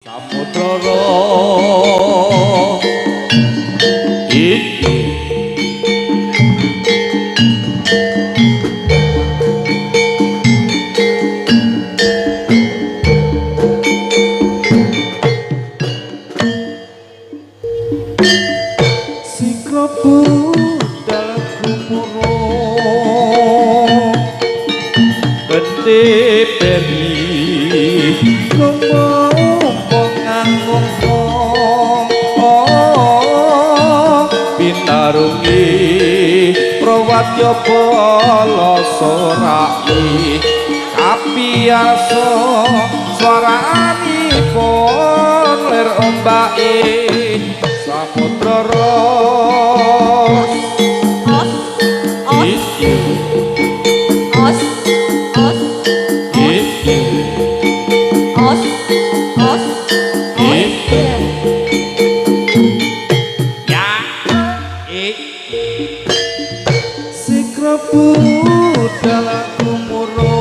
Samudra iki sikrobu dalam kumuro gede beri binarungi prawatya bala sorai kapiyaso swaranipun lir ombake samudra ros dalam kumuro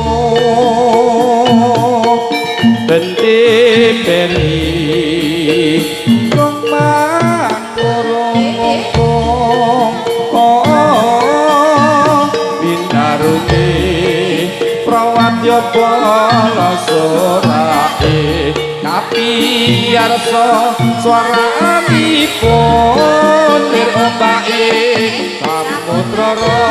bente beri kong mangurung binarungi prawatya bala sorai kapiyarsa swaranipun lir ombake samudra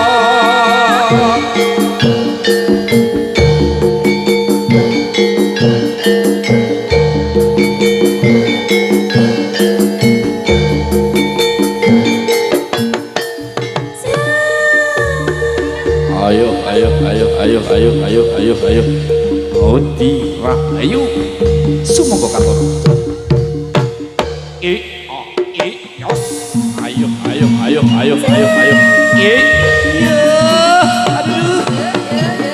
ayo Odira ayo sumangga katon yos ayo aduh ayo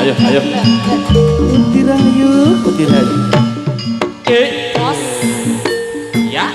ya ayo kutirayu bos ya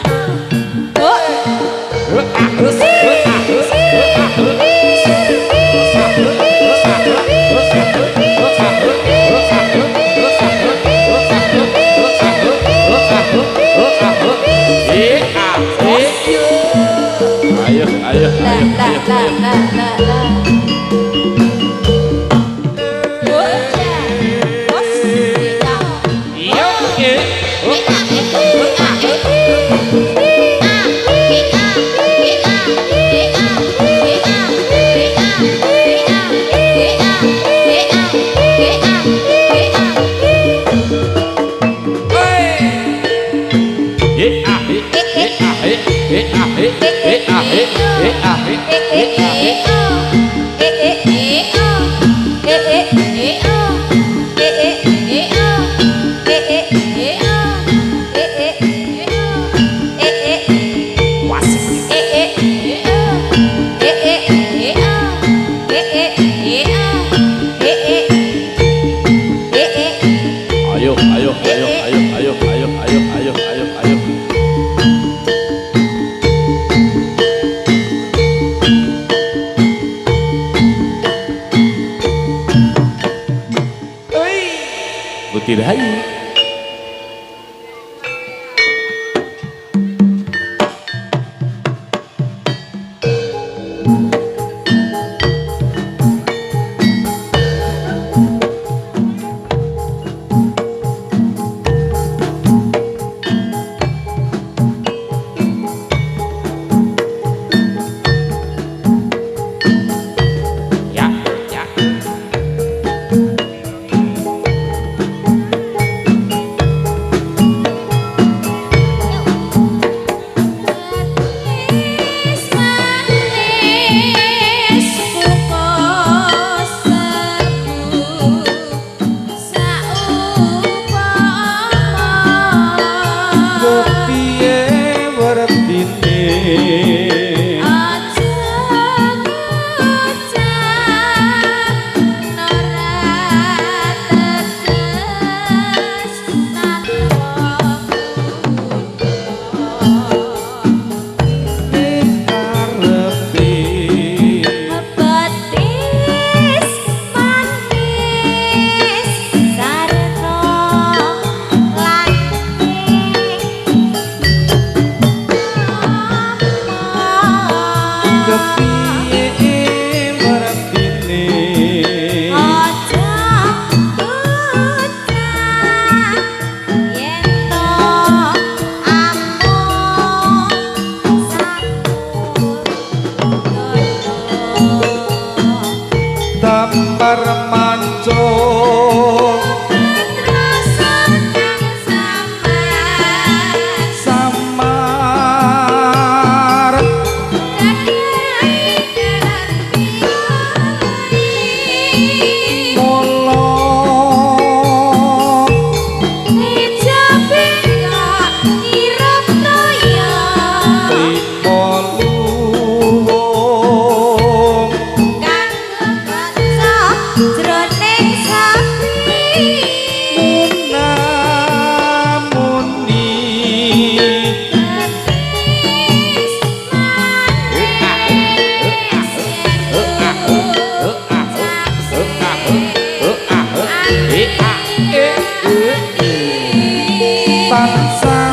tansah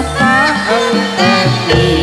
enteni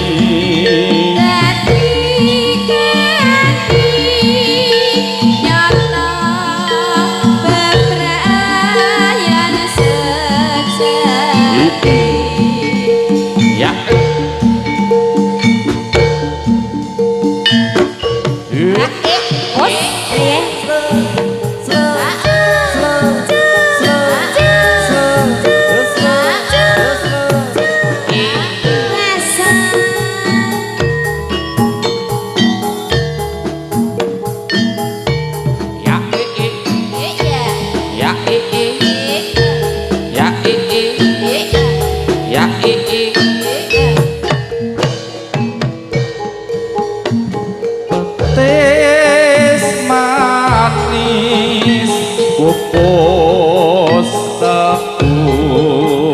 pupus tebu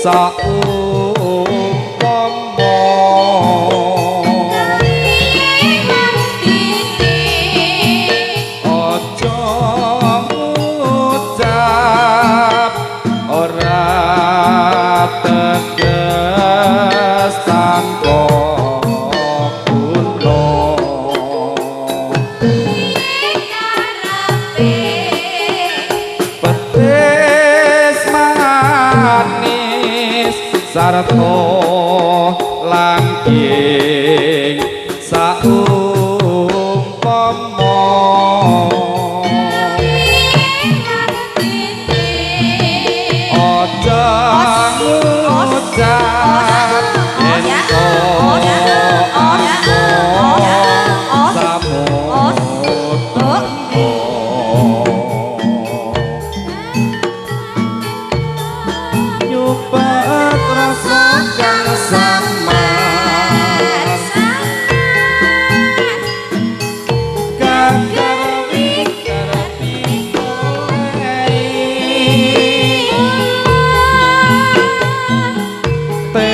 saumpama aja ngucap ora teges tanpa sarta langking saumpama aja ngucap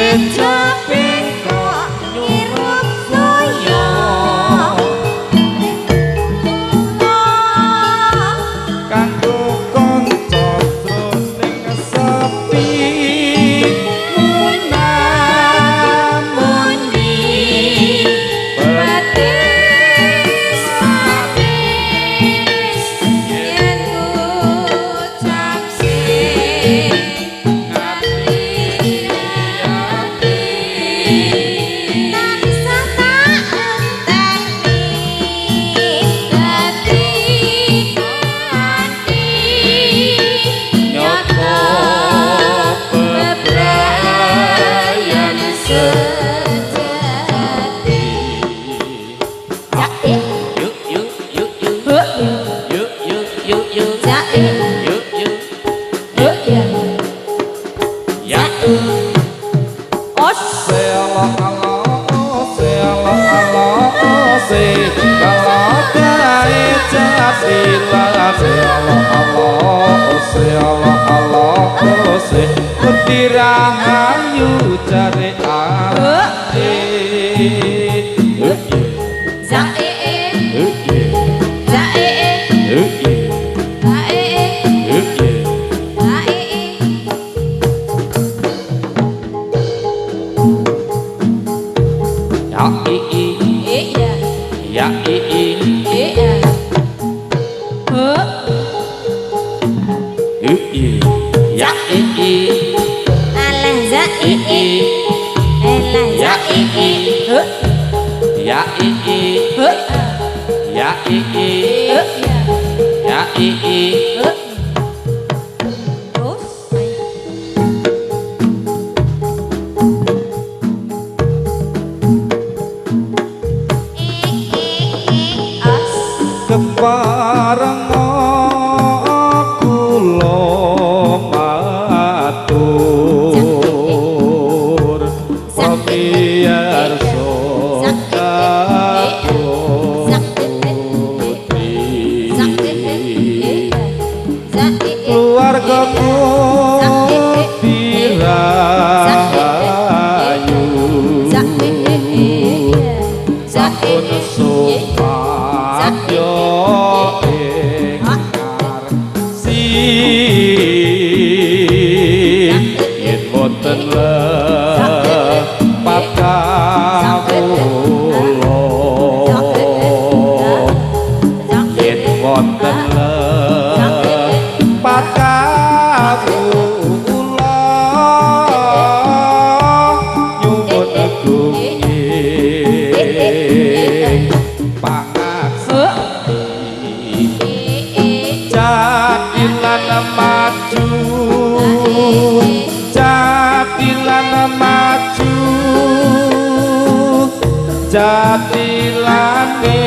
ento Rahayu cari ate kepareng kula matur pamiyarsa lepat kawula yen wonten lepat kawula nyuwun gunging pangaksa jadilan maju jadilan maju jadilane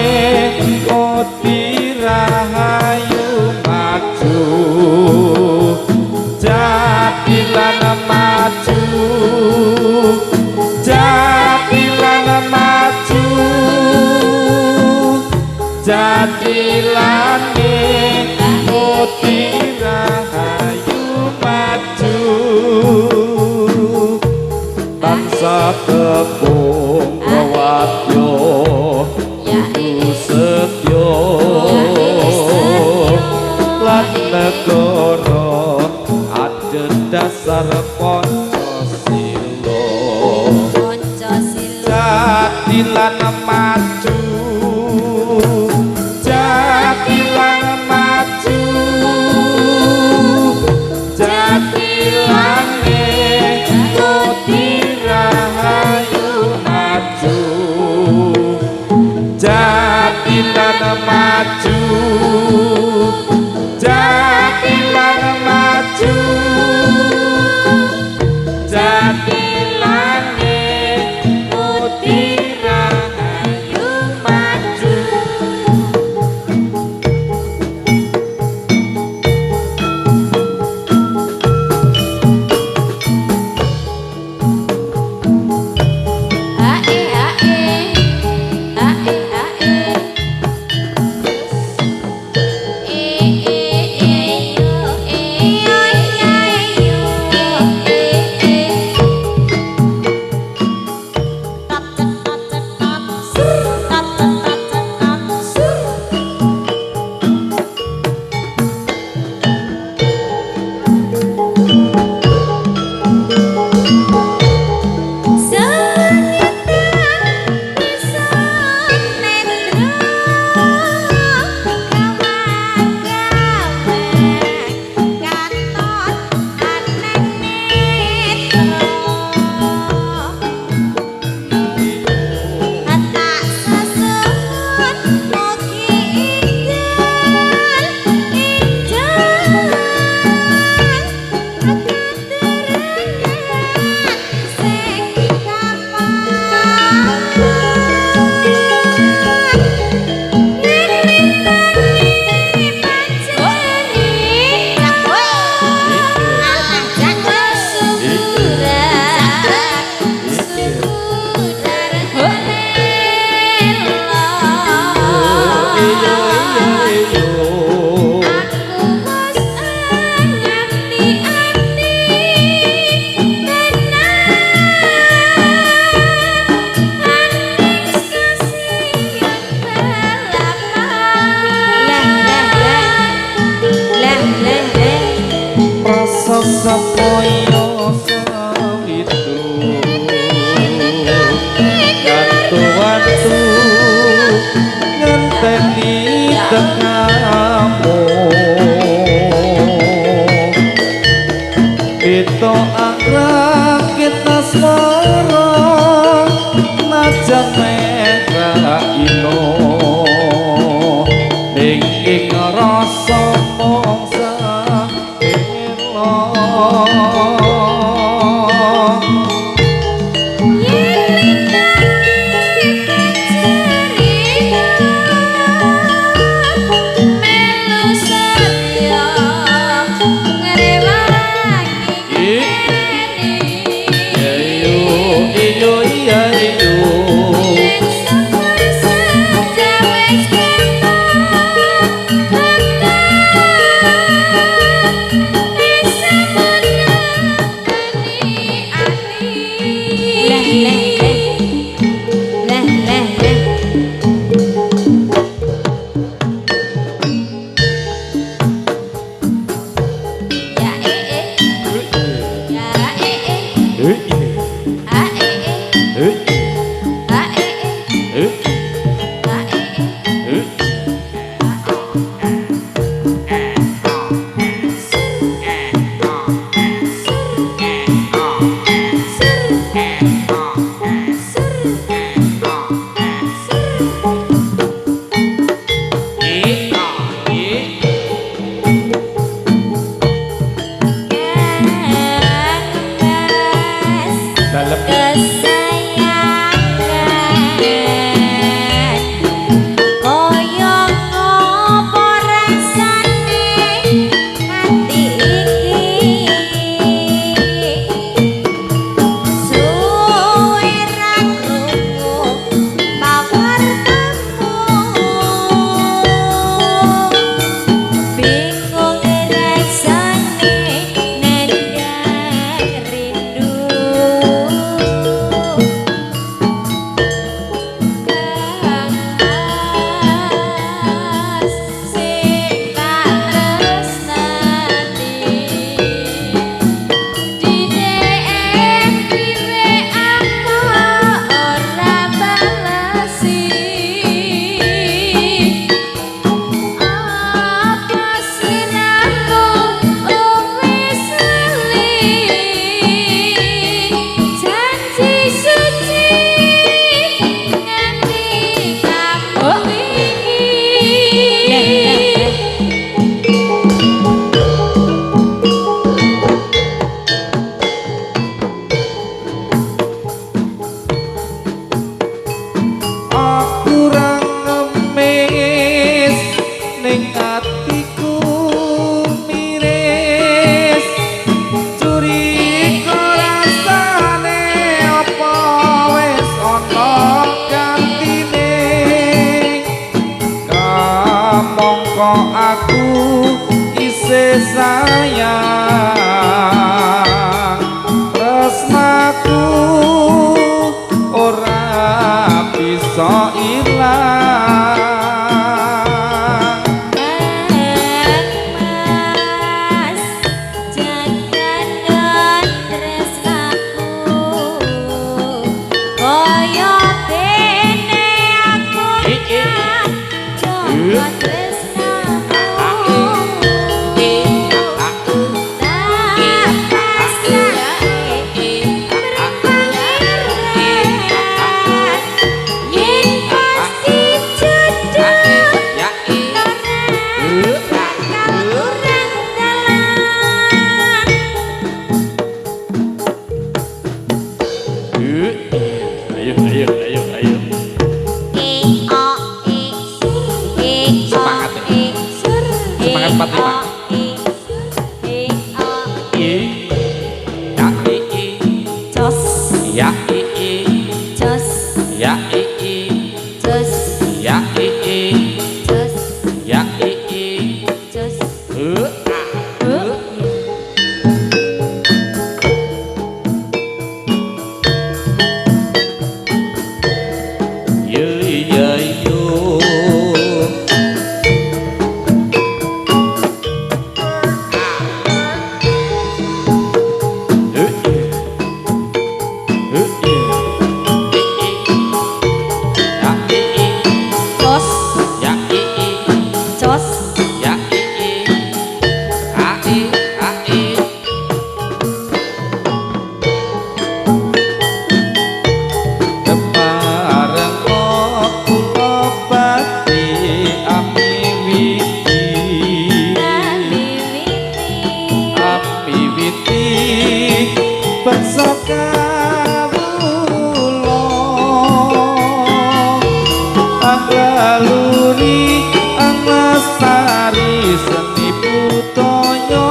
oti rahayu maju jadilan maju jadilan maju jadilane oti rahayu maju tansah kebong rawatyo setyo lan negara adet dasar Pancasila jadilan maju jadilan maju jadilane oti rahayu maju jadilan maju jadilan maju jadilane oti rahayu maju sayang tresnaku ora bisa ilang Mas jangan tresnaku koyo dene aku coba Luri Anastari seni putoyo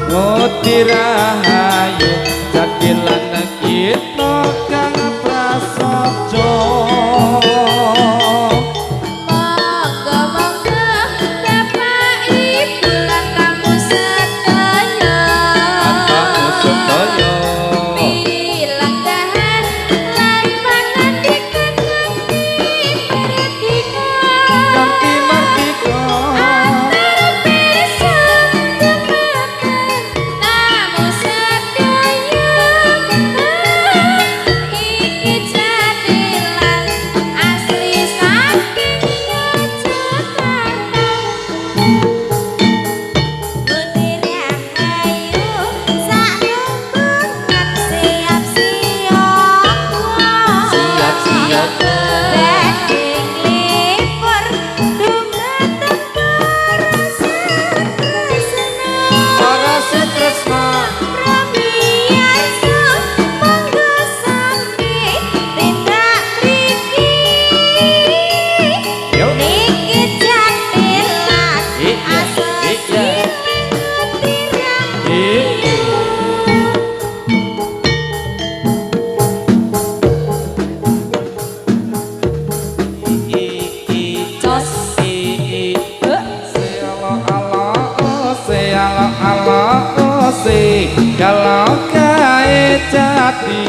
Ngoti rahayu jadilan kita kang prasaja Moga-moga Bapak Ibu lan tamu sedaya bilang dahan lan pangandikan Antar pirsa temenan tamu sedaya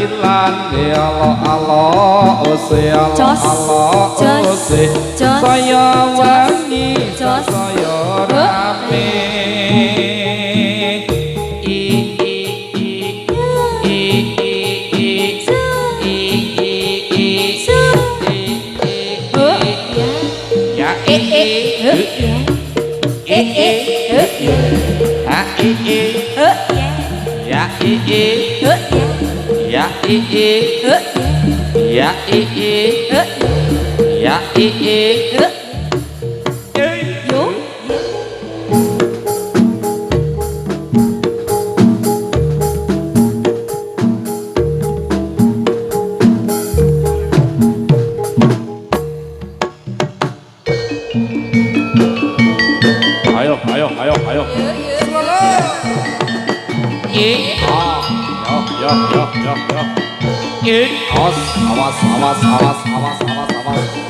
ilan ya Allah ose Jos, Allah jos, ose jos, saya jos, wangi jos. saya rame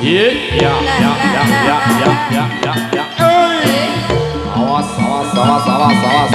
Ayo. Awas. Awas.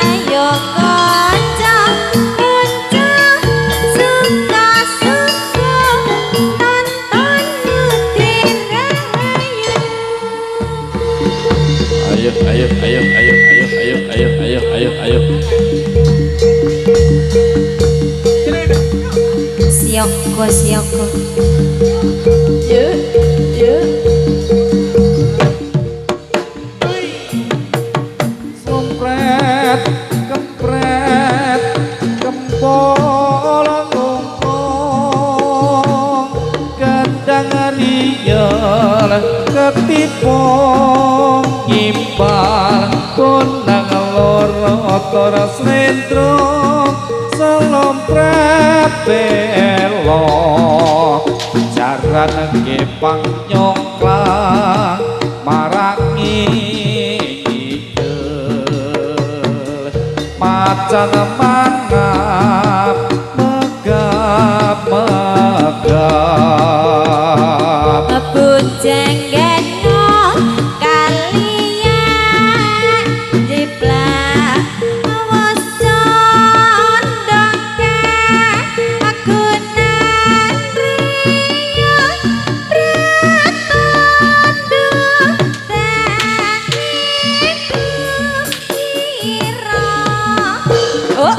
Ayo ayo. Sioko. Sompret, kempret, kempol ngongkong, kadang riyel, ketipong, nyimpal, konang loro, toras lentro, selompret belok, jaran kepang nyongklang, marangi macan mangap megap Bujang gendong kalian jiplak awas condongke aku nandriya bertandung taniku kira oh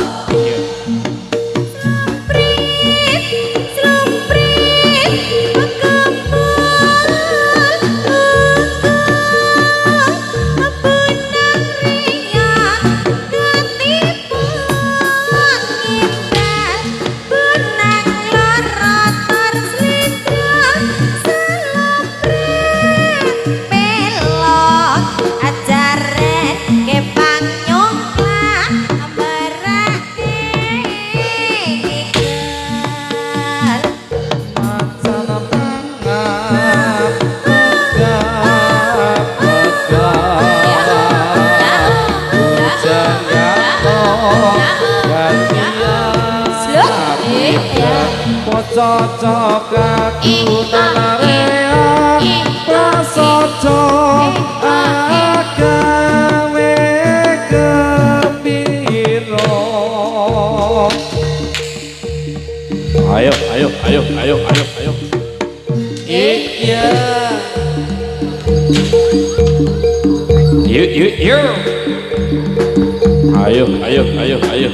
cocok aku tanarea prasojo agawe kepiro ayo iya yuk ayo ayo ya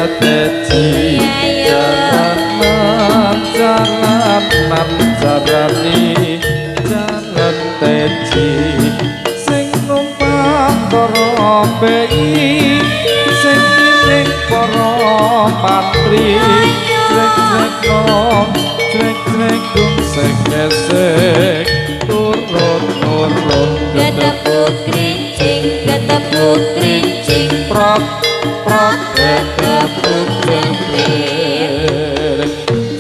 teji jalanan jarani jalan teji sing numpak para bei sing ning para patri trek sing gesek turun ketepuk kerincing prot ketepuk jemplir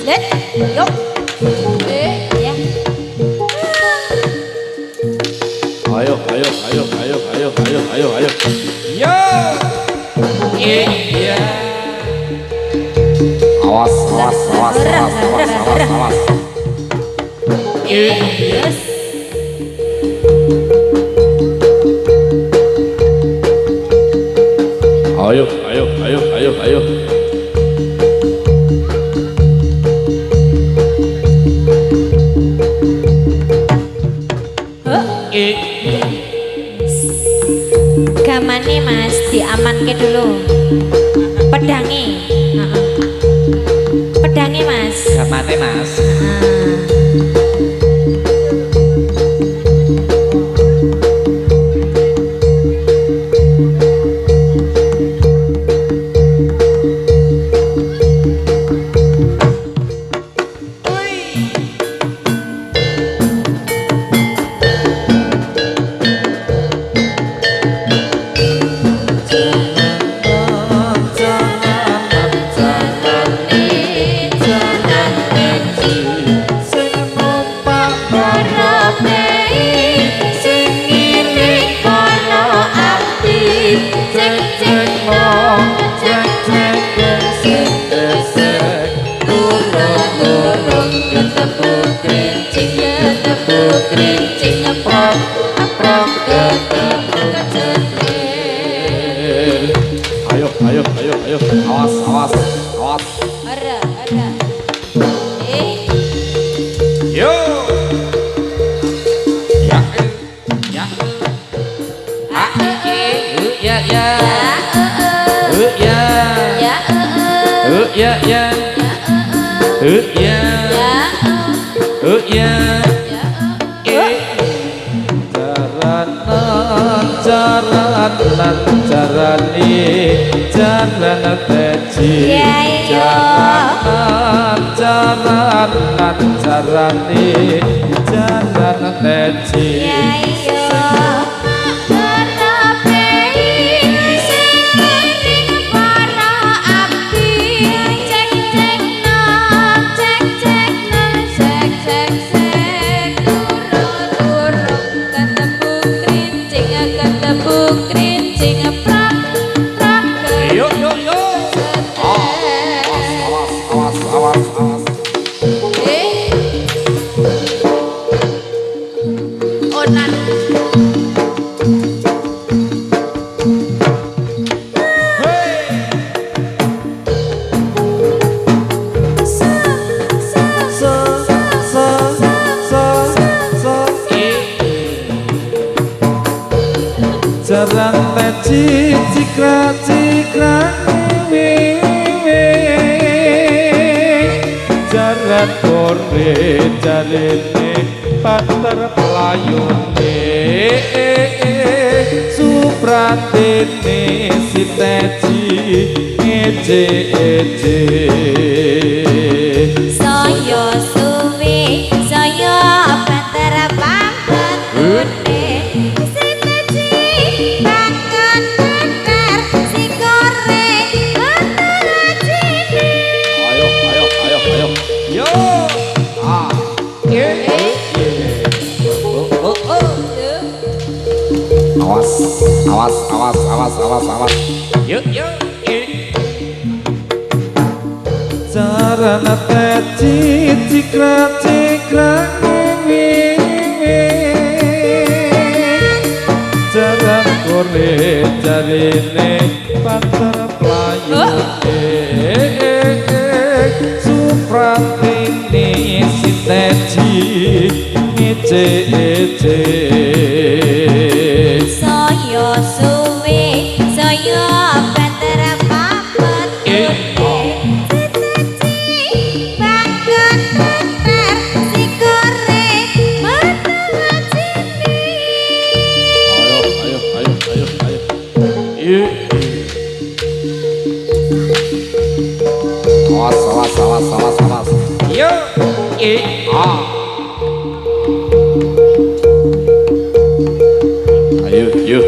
let yuk ya ayo yo iya awas yes ayo gamane mas diamanke dulu pedange pedange mas gamane mas ayo awas ada yo ya jarani jalan teji jalanan jarani jalan teji jalan teji cikra jalan kore jalene panter pelayune supratene si teji eje saya suwi saya panter pamutune awas yuk jarana teji cikra jalan kore jarine panter pelayune supratine si teji eje saya suwi saya panter pamut awas. Yo, Ayo, yuk.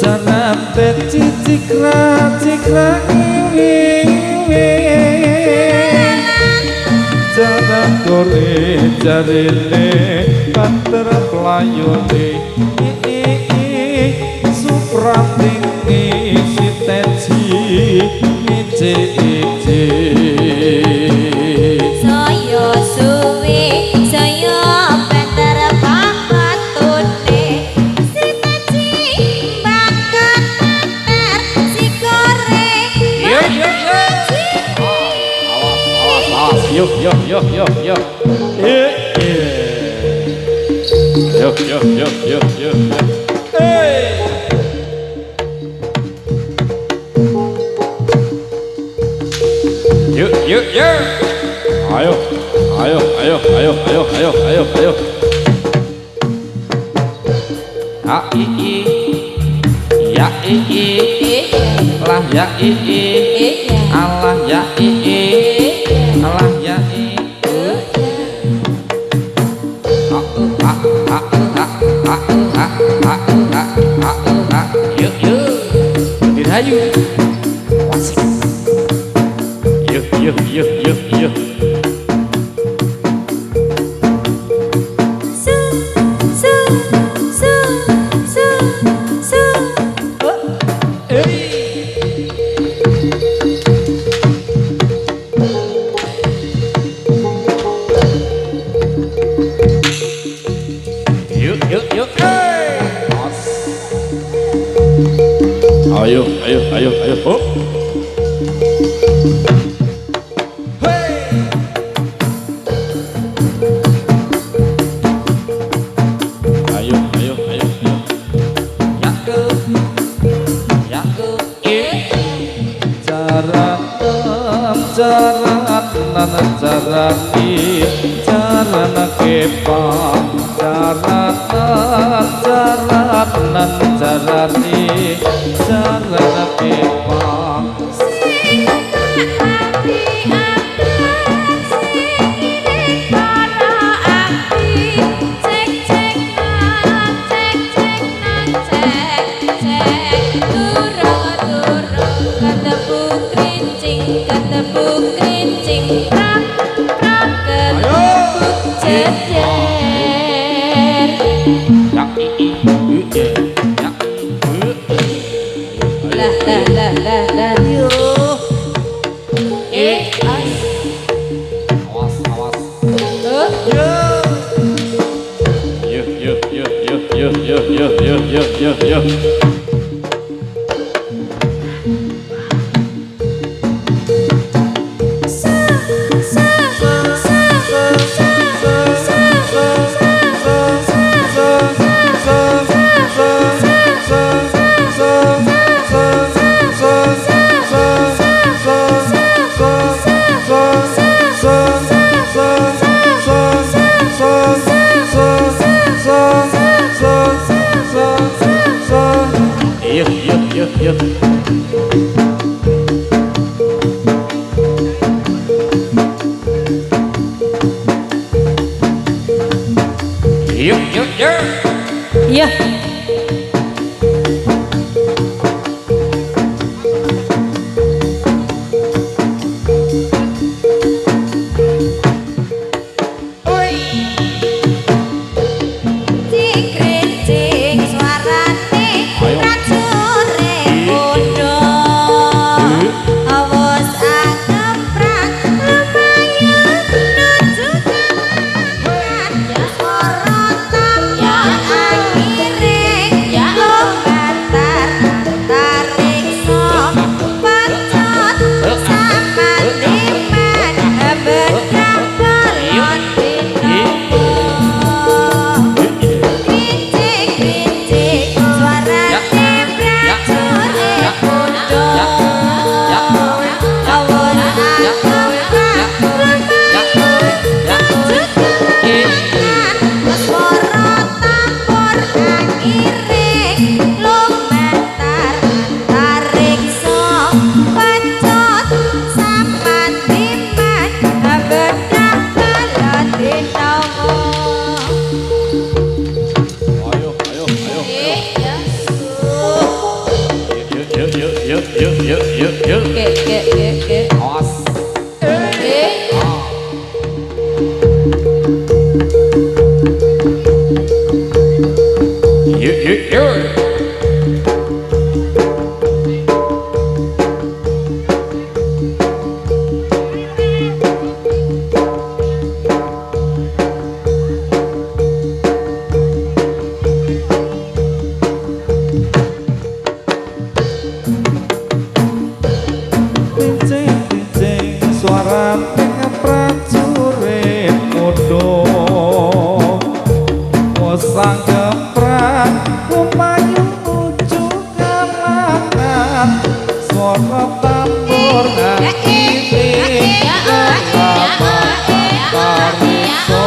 Jangan cikra jangan kore jarine banter pelayone supratinggi siteji ije saya suwe saya banter pamatune siteji bangkat banter si goreng awas yuk ayo lah ya Allah ya Allah ya yuk dirayu yuk ayo oh ayo jaran kepang jaran kepang Yuk. Iya. Akhire yuk. Ke. Awas. Yuk. Suara prajurit kudu sang geprak lumayu nuju kalangan suara tambur ngakiti pariso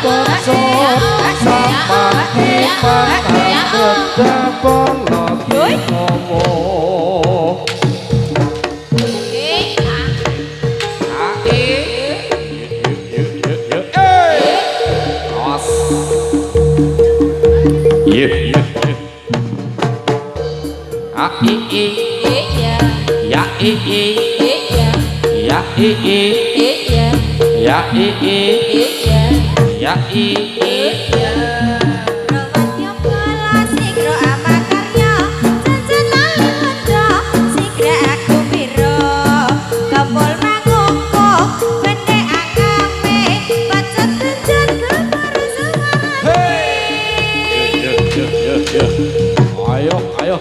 bocor sama himan gedabolo kinowo Yuk. Ayo.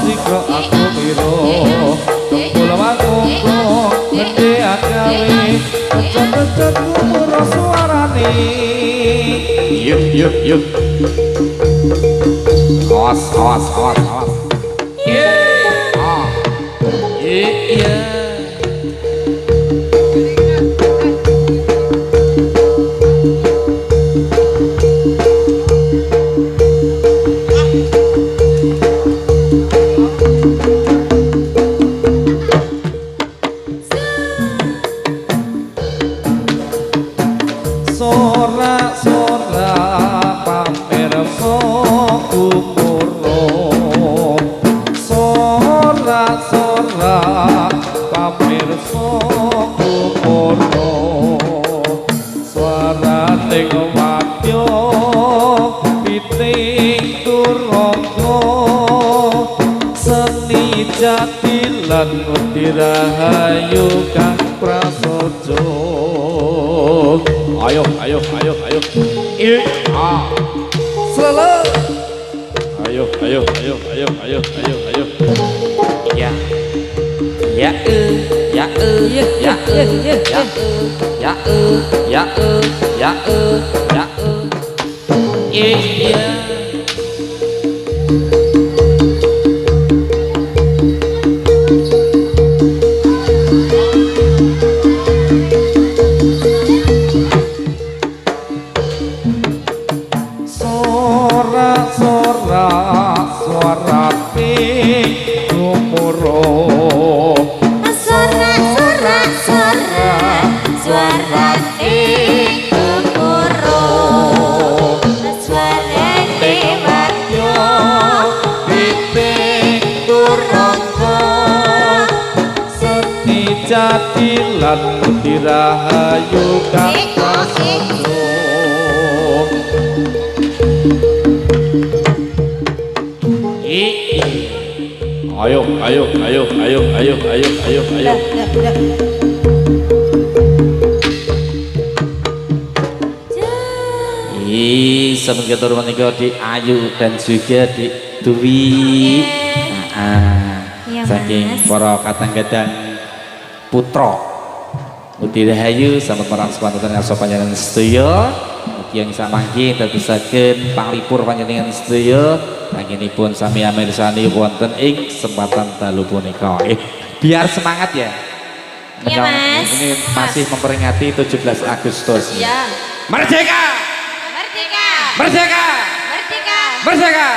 Jika aku biro Kepula makungko Gede agawe Kecet-kecet kumurah suarane Yuk. Awas. Sorak pamer kumuro Sorak pamer kumuro Suarane wadya piting turangga seni jati lan dirahayu kang prasaja Ayo. Selalu Ayo. Suarane kumuro Suarane kumuro Suarane wadya piting turangga seni jati lan dirahayu kang prasaja Ayo. Seneng ketur menika di Ayu dan juga di Dwi. Iya, Saking Mas. para kadang-kadang putra Muti Rahayu sampeyan marang sepanjang asa panjenengan sedaya tiyang samangke dadosaken panglipur panjenengan sedaya panjenenganipun sami amirsani wonten ing kesempatan dalu punika. Biar semangat ya. Iya, Mas. Ini masih memperingati 17 Agustus. Iya. Merdeka! Merdeka! Merdeka! Merdeka! Merdeka!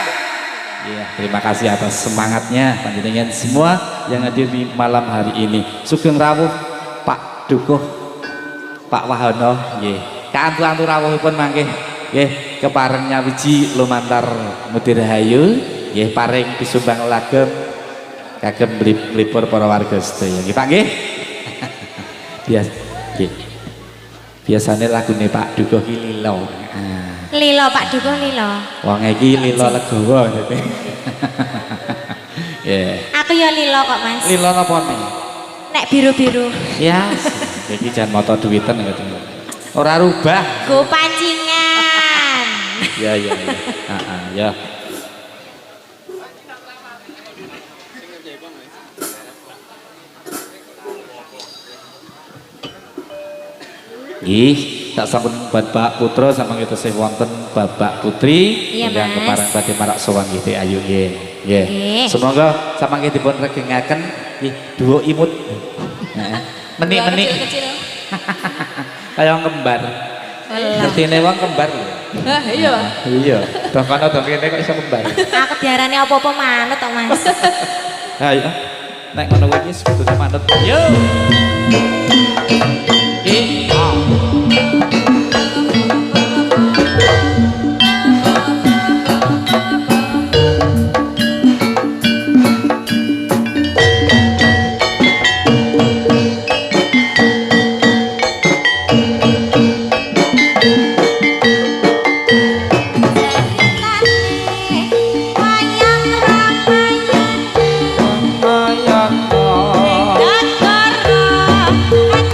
Iya, terima kasih atas semangatnya panjenengan semua yang hadir di malam hari ini. Sugeng rawuh Pak Dukuh, Pak Wahono, nggih. Kaantu-antu rawuhipun mangke nggih kepareng nyawiji lumantar Mudirhayu, nggih paring disumbang lagem kagem mlipur para warga sedaya. Nggih, Pak nggih. Biasa nggih. Biasane lagune Pak Dukuh ki lilo. Lilo Pak Dukuh lilo. Wong iki lilo legawa dadi. Ya. Aku ya lilo kok, Mas. Lilo napa nih? Nek biru-biru. Ya, iki jan moto duwiten gitu. Ora rubah. Go pancingan. Ya ya ya. Heeh, ya. Ih, tak sampun Bapak Putra sama kita sih wonten Bapak Putri Iya, yang Mas. kepareng badhe marak sowan gitu ayu nggih. Nggih. Nggih. Semoga samangke dipun regengaken nggih duo imut. Heeh. Menik-menik Kecil-kecil. kaya kembar. Ngertine wong kembar lho. Hah, iya. Iya, dong kono dong kene kok iso kembar. Aku diarani apa-apa manut kok, Mas. Ayo. Nek ngono kuwi sebetulnya manut. Yo. Wayang Ramayana. Ayo. Negara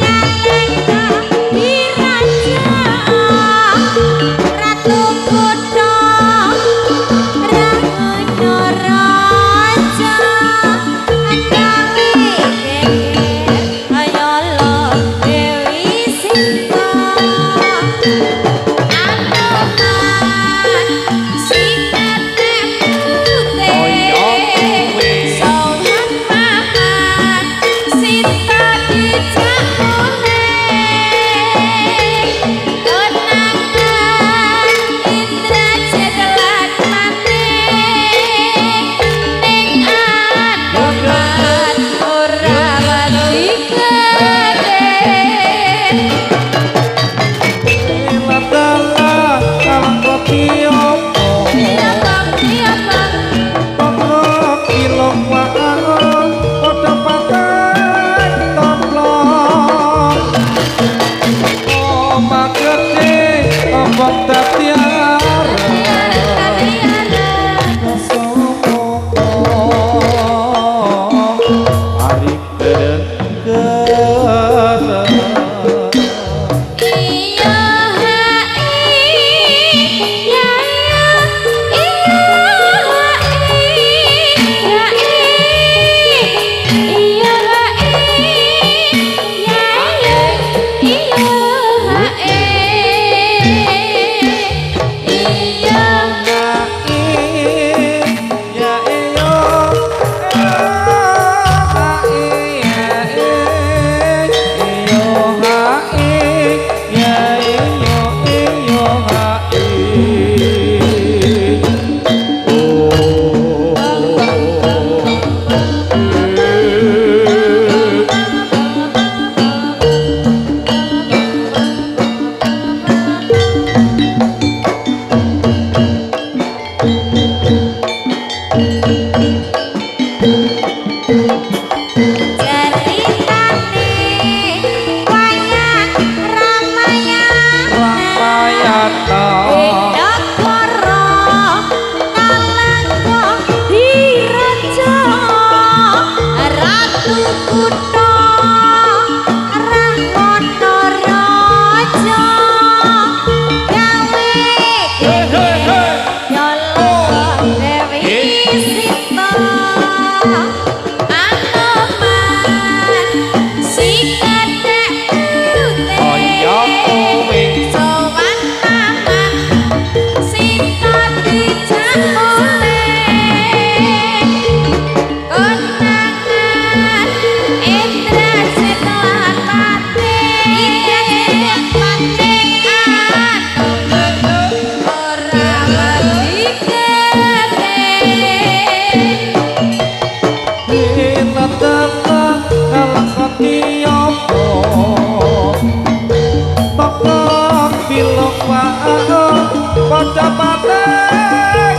bocah patek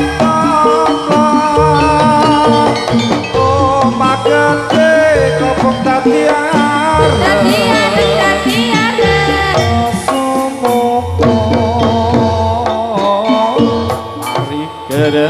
oh magate kopong tatiar sumoko mari kere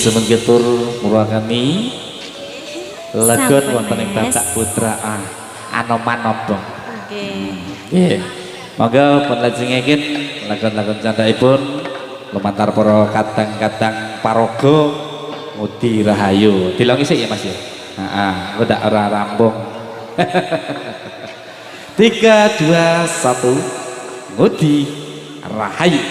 semengetur murakani legon wonten ing Bapak Putra Anoman Nobong. Nggih. Monggo pun lajengaken lagon-lagon candhaipun lumantar para kadang-kadang paraga Ngudi Rahayu. Dilongi sik ya Mas ya. Heeh, ndak ora rambung. 3 2 1 Ngudi Rahayu.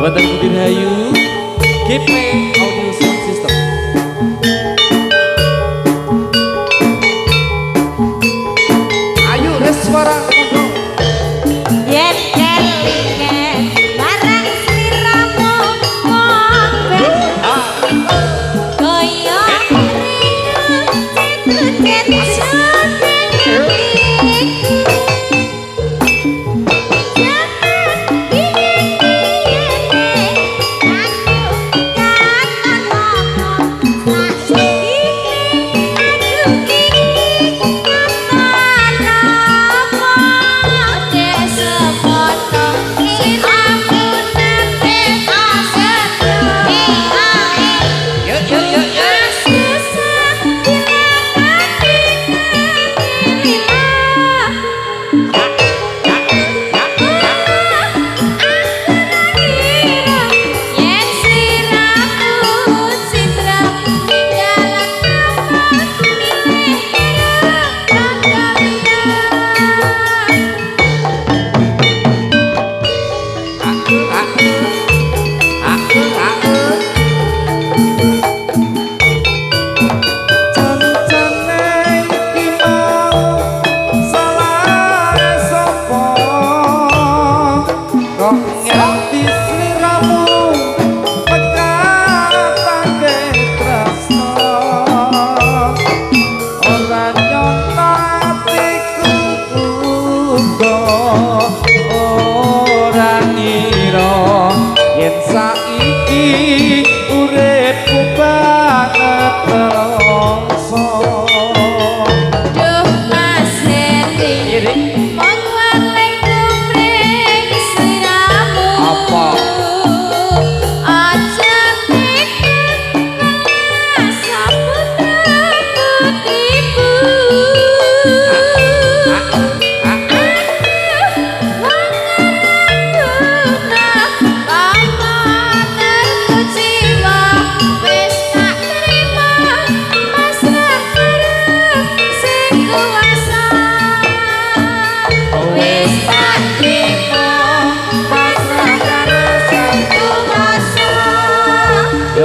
Jabatan Budi Rahayu GP Audio Sound System. Ayo res suara ngobrol. Yen kelingan marang sliramu wong ben kaya rina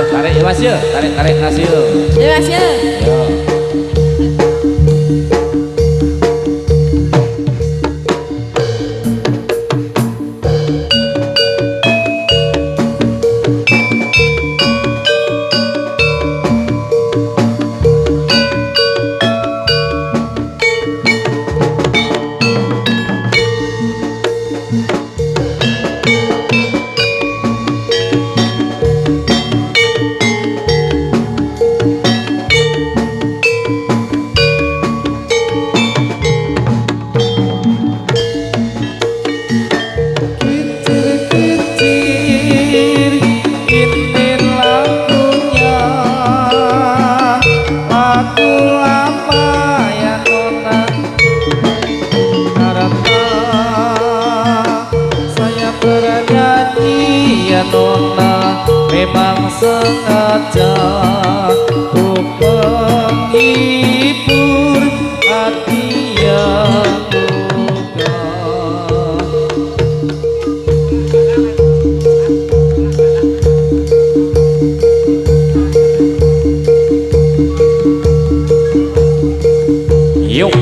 Tarik ya Mas ya, tarik Mas ya. Ya Mas ya. Yo. Memang sengaja untuk menghibur hati yang luka. Yuk.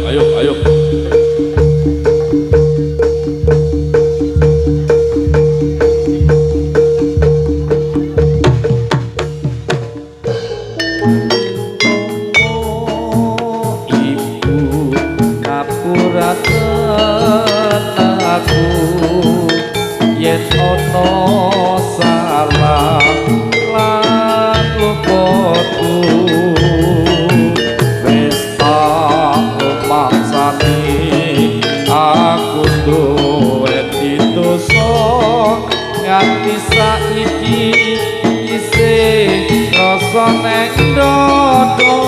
ayo, ayo. Ibu ngapuraken aku yen ana salah lan luputku wis tak maksani aku duwe dosa nganti saiki isih rasa nek dodo.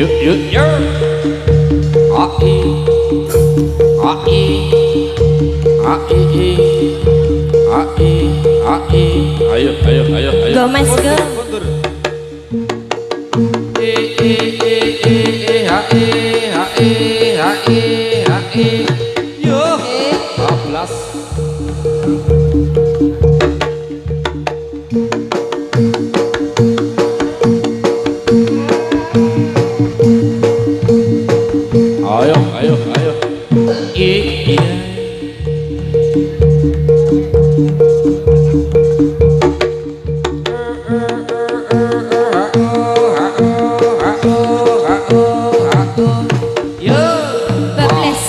Yuk, yuk, yuk. Ai, ai, ai, ai, ai. Ayo, ayo, ayo, ayo. Go mas go. Mundur. Hai. Yo. 12. Ayo, ayo, ayo. Iya. Bablas.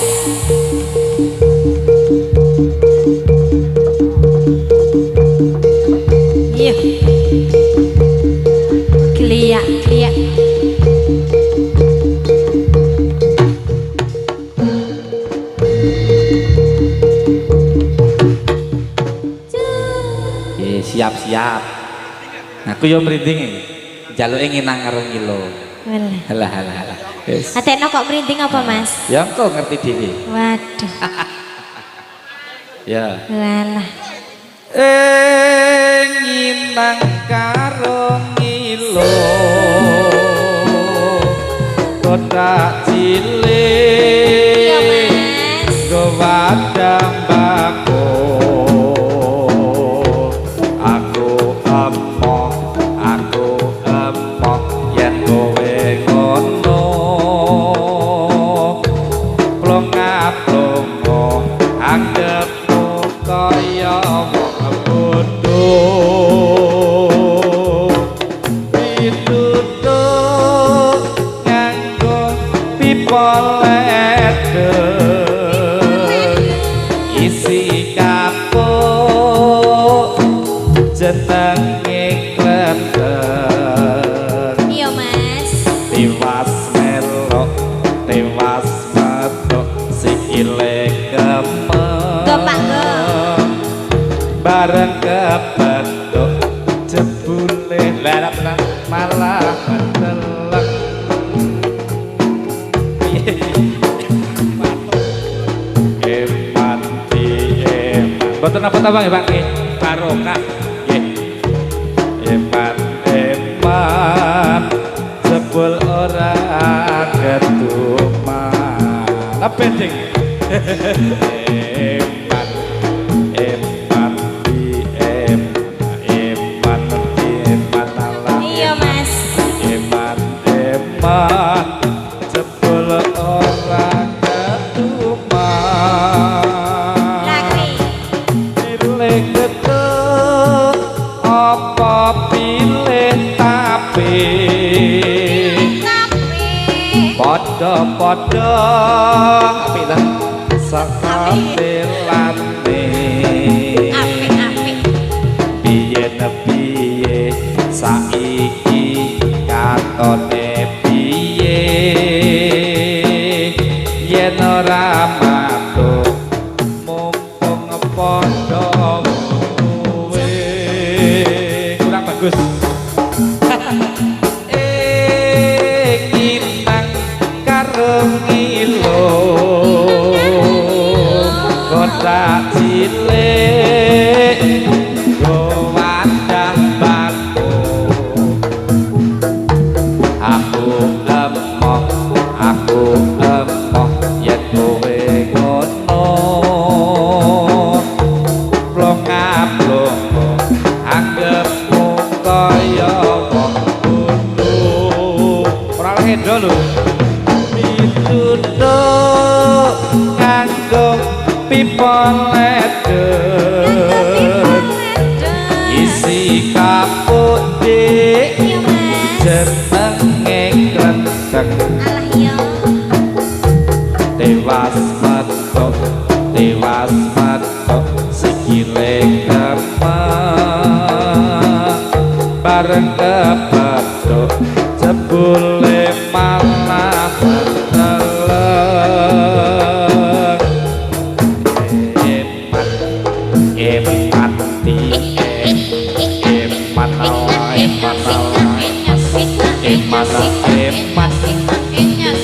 Iya. Keliak, keliak. Siap-siap. Aku yo merinding. Jaluke nginang karo ngilo. Walah. Halah. Wis. Atekno kok merinding apa mas? Ya engko ngerti dhewe. Waduh. Ya. Walah. Nginang karo ngilo. Kotak cilik. Iya mas. Go wadang bako. Yen kowe ngono plonga-plonga anggepmu kaya wong bondo pitutuk nganggo pipa leder isi kapuk jenenge klender. Iya mas. Tewas melok, tewas metok, sikile kemeng. Gopak go. Bareng kepedok, jebule larap malah mendelek. Eman di eman. Boten apa-apa ya Pak nggih. Barokah nggih. Eman jebul ora ketuman. Apa penting? Eman padha apik ta sakandelane Apik. piye saiki katone piye yen ora matur mumpung padha kowe kurang bagus kinang karo ngilo kota cilik wadah batu aku emoh yen kowe ngono plong-plong anggapmu kaya wong kudu ora hedo lho pitudo nganggo pipa leden isi kapuk dik Iya mas. jenenge klenteng Alah yo. tewas metu sikile kemeng bareng kepethuk jebule malah meneleng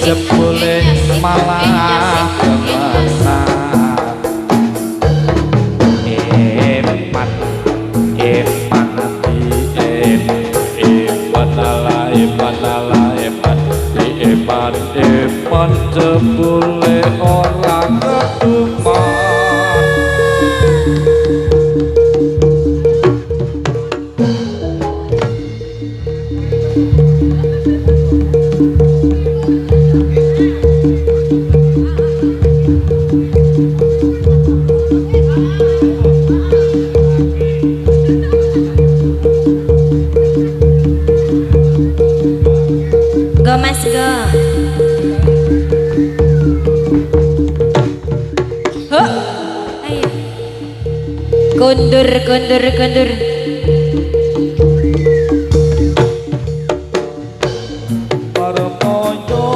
jebule malah kemana eman jebule ora keduman Go mas go. Huh. Ayo. Kundur. Parmoyo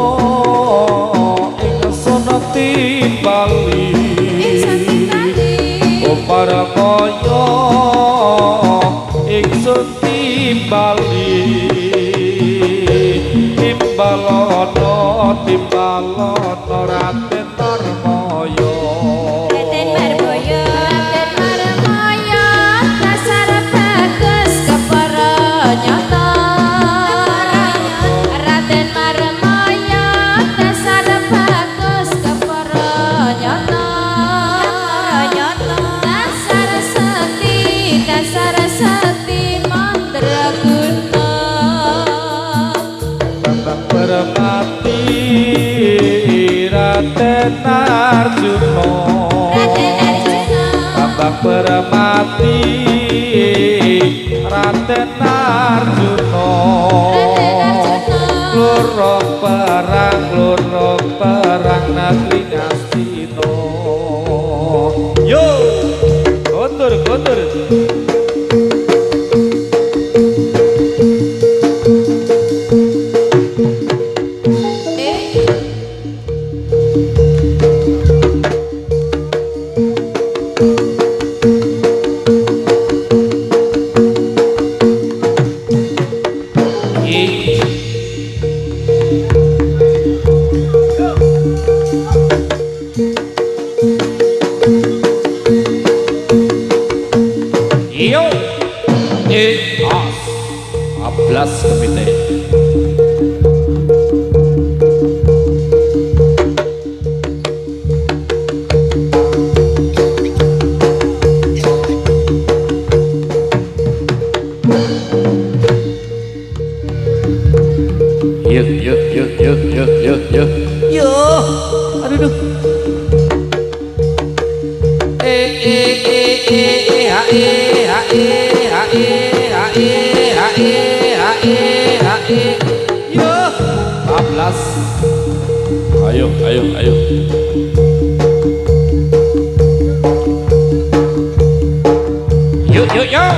ingsun timbali oh parmoyo ingsun timbali timbalono Raden Marmoyo Raden Marmoyo. Dasar bagus kepara nyoto. Raden Marmoyo. Dasar bagus kepara nyoto. Dasar sekti mandraguna. Permati Raden Arjuna Bambang Permati Raden Arjuna Lurung perang negeri Ngastina yo kondur yo as ablas kepite Yo, aduh duh. Yo, 14 ayo, ayo, ayo. Yuk, yuk, yuk.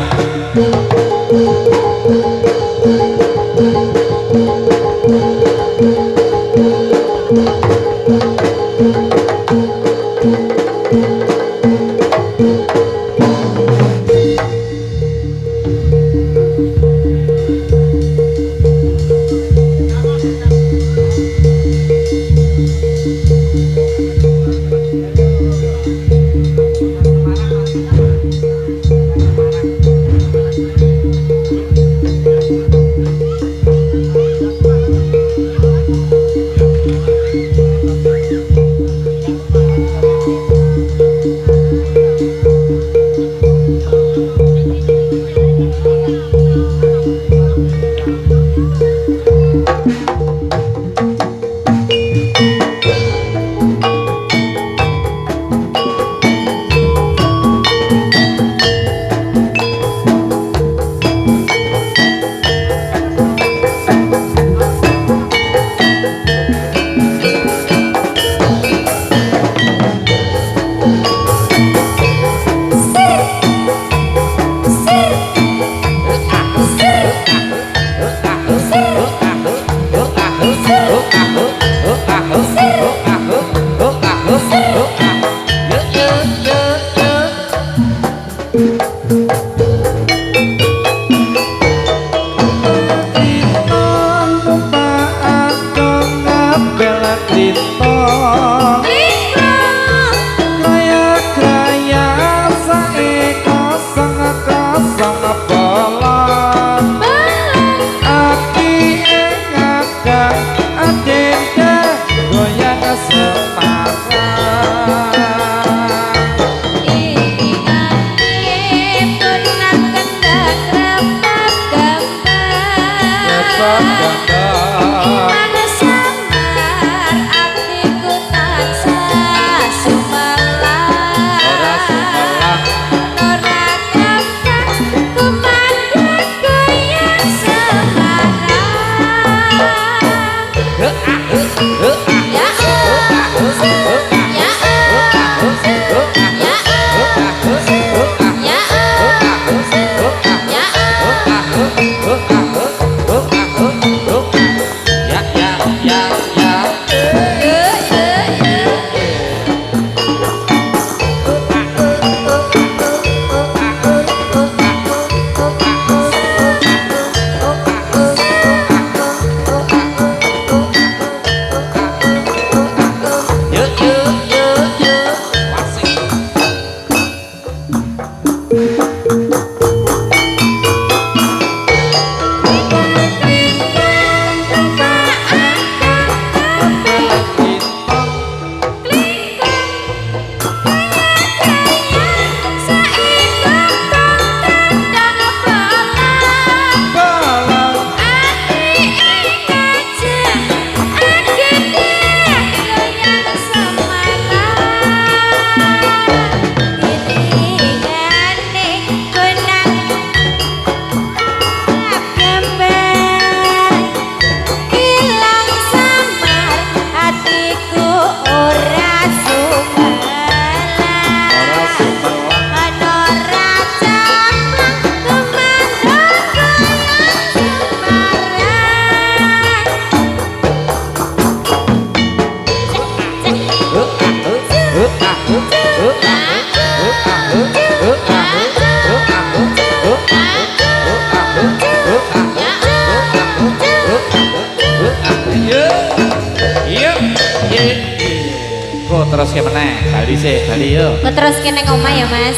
Terus ke mana? Bali sih, Bali yo. Terus kene ngomah ya Mas.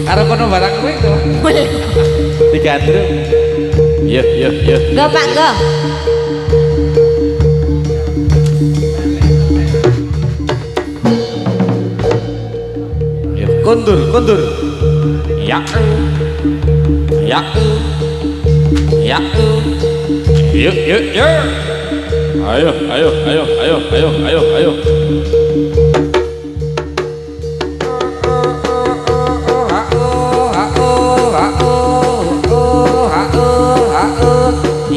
Karo kono barang kowe to. Digandrung. Yuk, yuk, yuk. Go Pak, go. Yuk, kundur, kundur. Ya. Ya. Ya. Yuk, yuk, yuk. Ayo, ayo, ayo, ayo, ayo, ayo, ayo.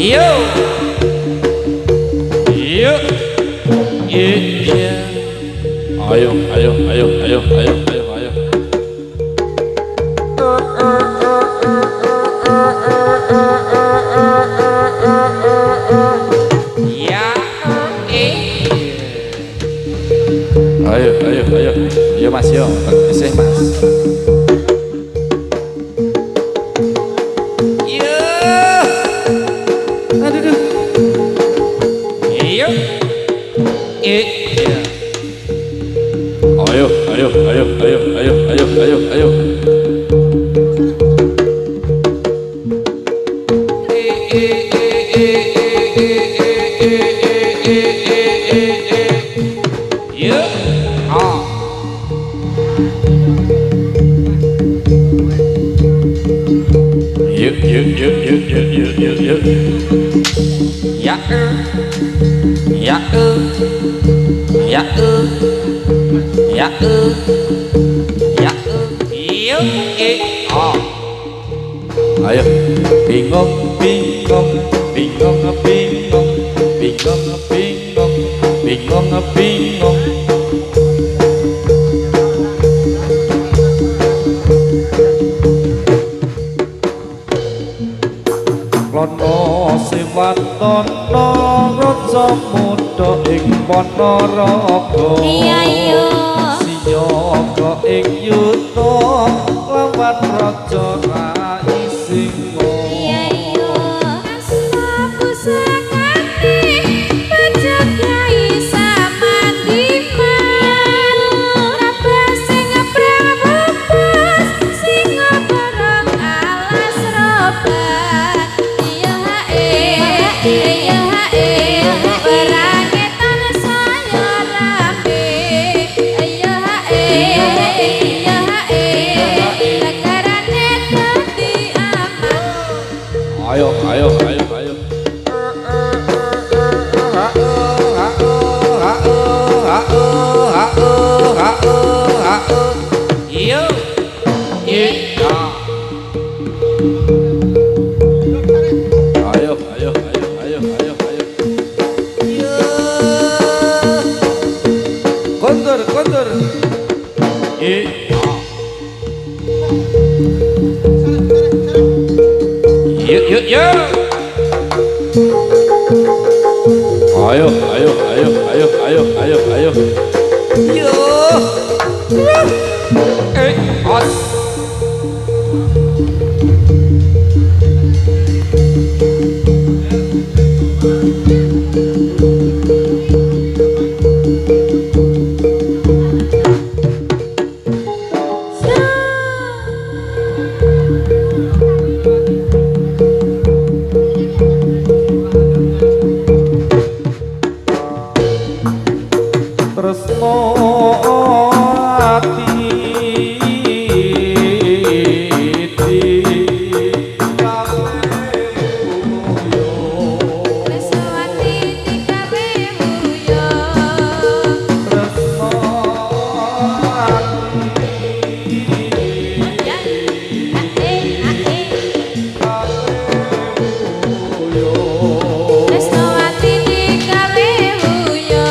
Yuk. Yuk. Yuk. ayo, ayo, ayo, ayo, ayo, ayo. Ya, Ayo, ayo, ayo, ayo Mas yo, isih Mas. Yo, aduh, yo, Ayo, ayo, ayo, ayo, ayo, ayo, ayo, ayo. yo, ah. Yuk, yuk, yuk, yuk, yuk, yuk, yuk, yuk. Ya, ya, ya, ya, ya, yo, ah. Ayo. Bingung, bingung, bingung, bingung, bingung, bingung, bingung, bingung. Lono siwatono raja muda ing Ponorogo. Iya yo. Siyaga ing yuta lawan raja Rai Singo. Iya yo. Aku sakati penjagai samandiman. Apa sing ngeprabas sing bareng alas roban. Iya iya berangetan saya rapi. Iya negarane dadi aman. Ayo, ayo, ayo, ayo. Yo, Ayo, ayo, ayo, ayo, ayo, ayo. kondur, kondur. Yuk, yuk, yuk. Ayo, ayo, ayo, ayo, ayo, ayo, ayo. Yuk. Os. Tresno ati Beswati dikawe buyo. Beswati dikawe buyo.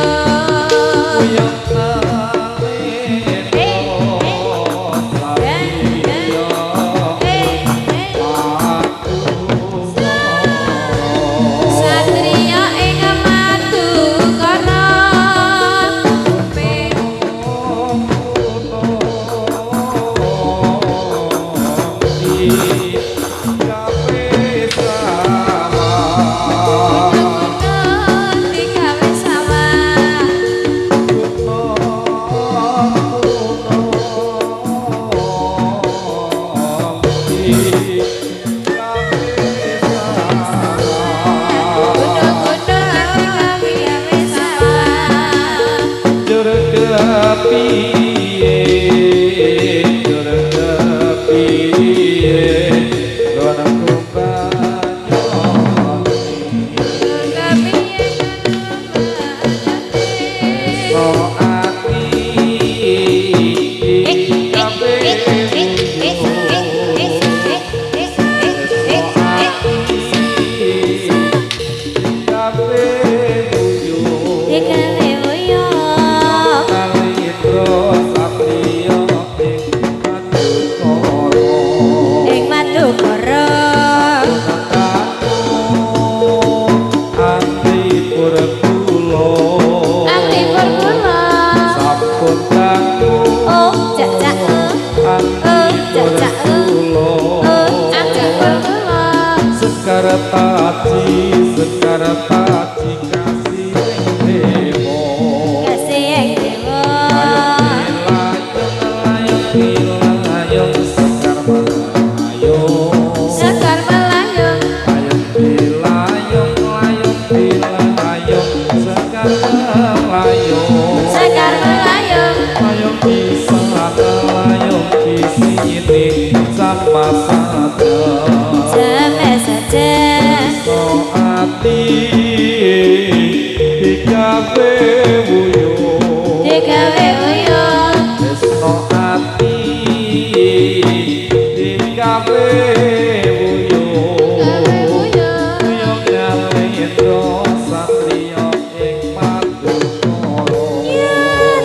Satria ing Madukara. Gunung dikawe sawah. Gunung-gunung dikawe sawah. sampai saja ati digawe wuyung digawe uyung tresno ati digawe wuyung uyung nyalendo satriya ing Madukara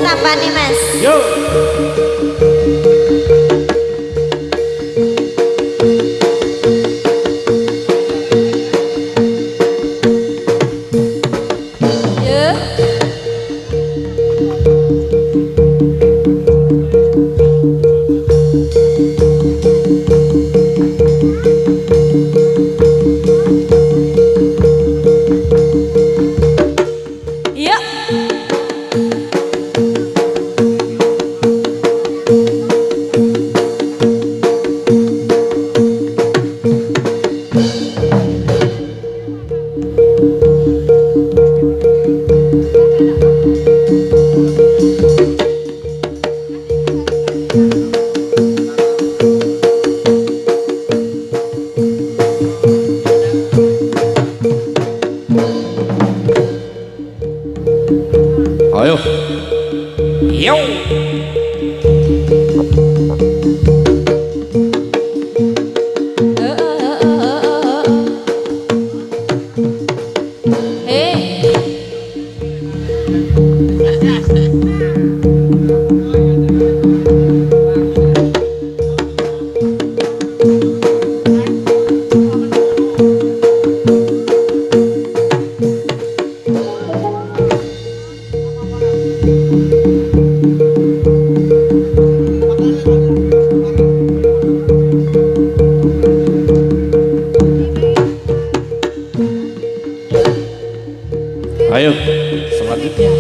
tapane Mas yo ayo yo ayo selanjutnya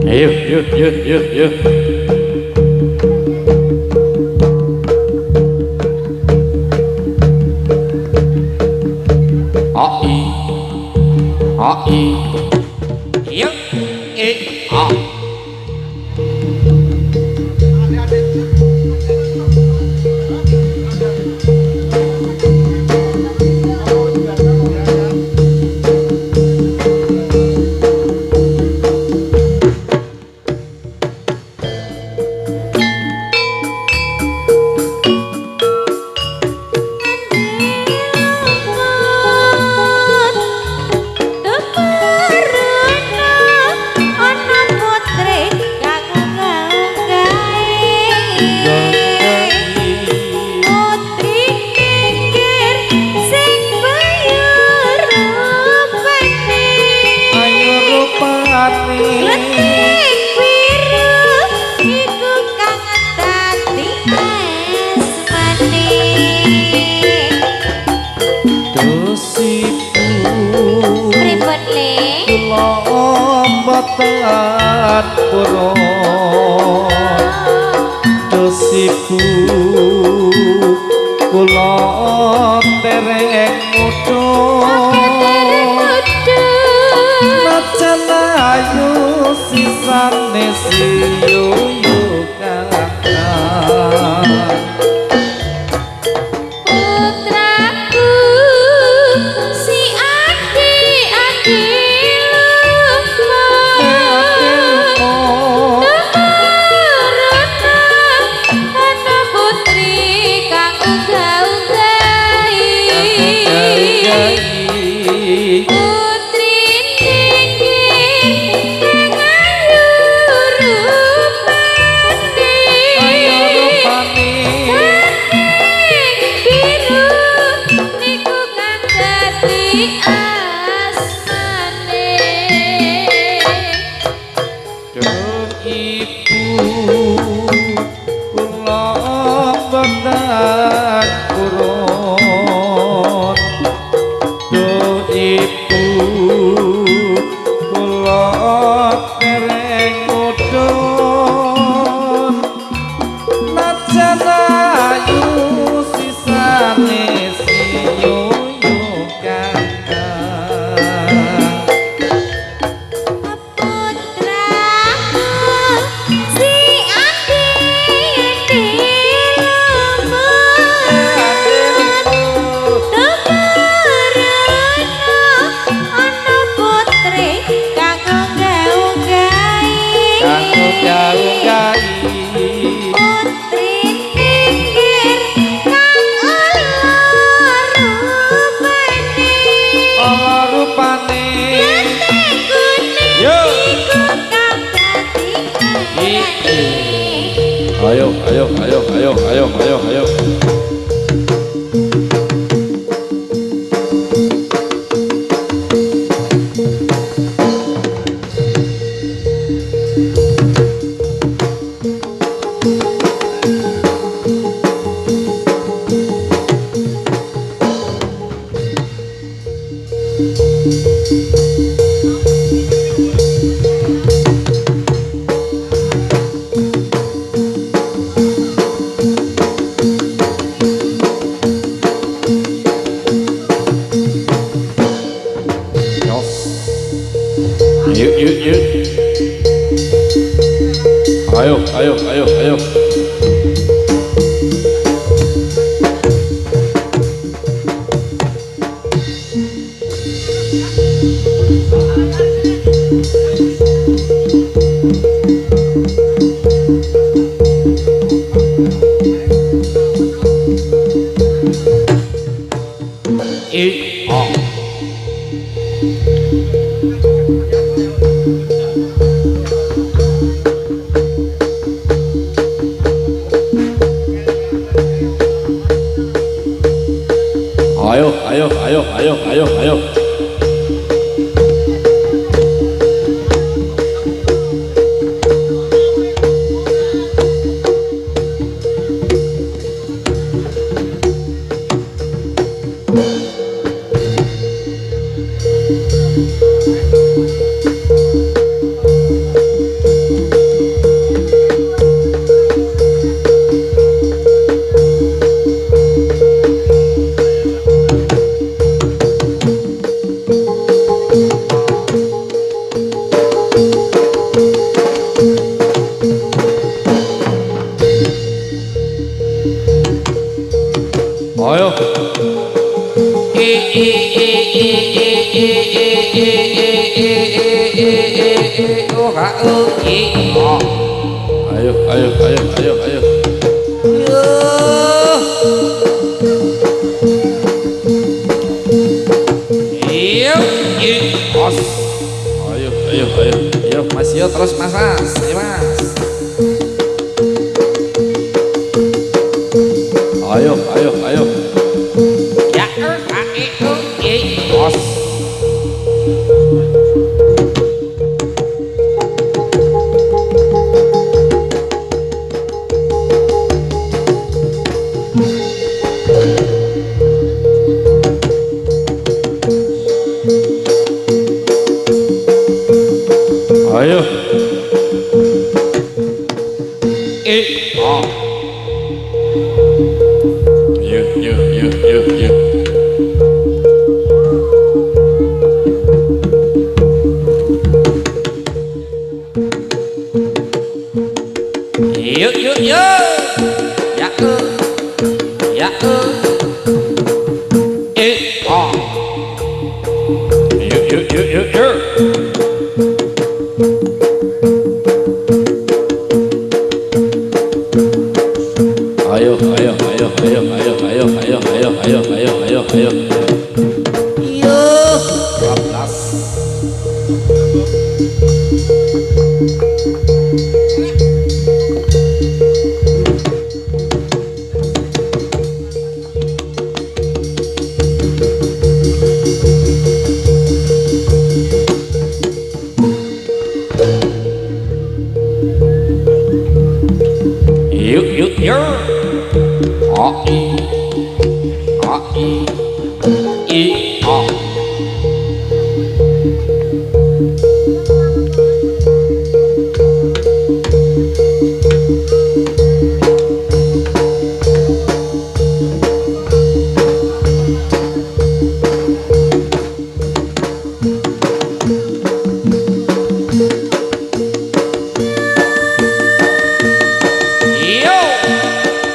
ayo yuk ai yuk Batan puro dosiku kula tereng mudhun najan ayu sisane siyo kakang putraku si adi putri tinggi dengan rupa Ayo, ayo, ayo, ayo, ayo, ayo, ayo. Yuk, yuk, yuk. Ayo, ayo, ayo, ayo. Ayo, ayo, ayo, ayo, ayo, ayo. Ayo. Ayo, ayo, ayo, ayo, ayo. Ayo, ayo, ayo, ayo, Mas Yo terus Mas, ayo Mas. Ayo, ayo, ayo. Ya, bos. Ayo. Yuk, yuk, yuk, yuk, yuk. Yuk, yuk, yuk. Ya, ya, Yuk, yuk, yuk, yuk, yuk. Ayo, ayo, ayo, ayo, ayo, ayo, ayo, ayo, ayo, ayo, ayo, ayo. Yo, 12. Yuk, yuk, yuk.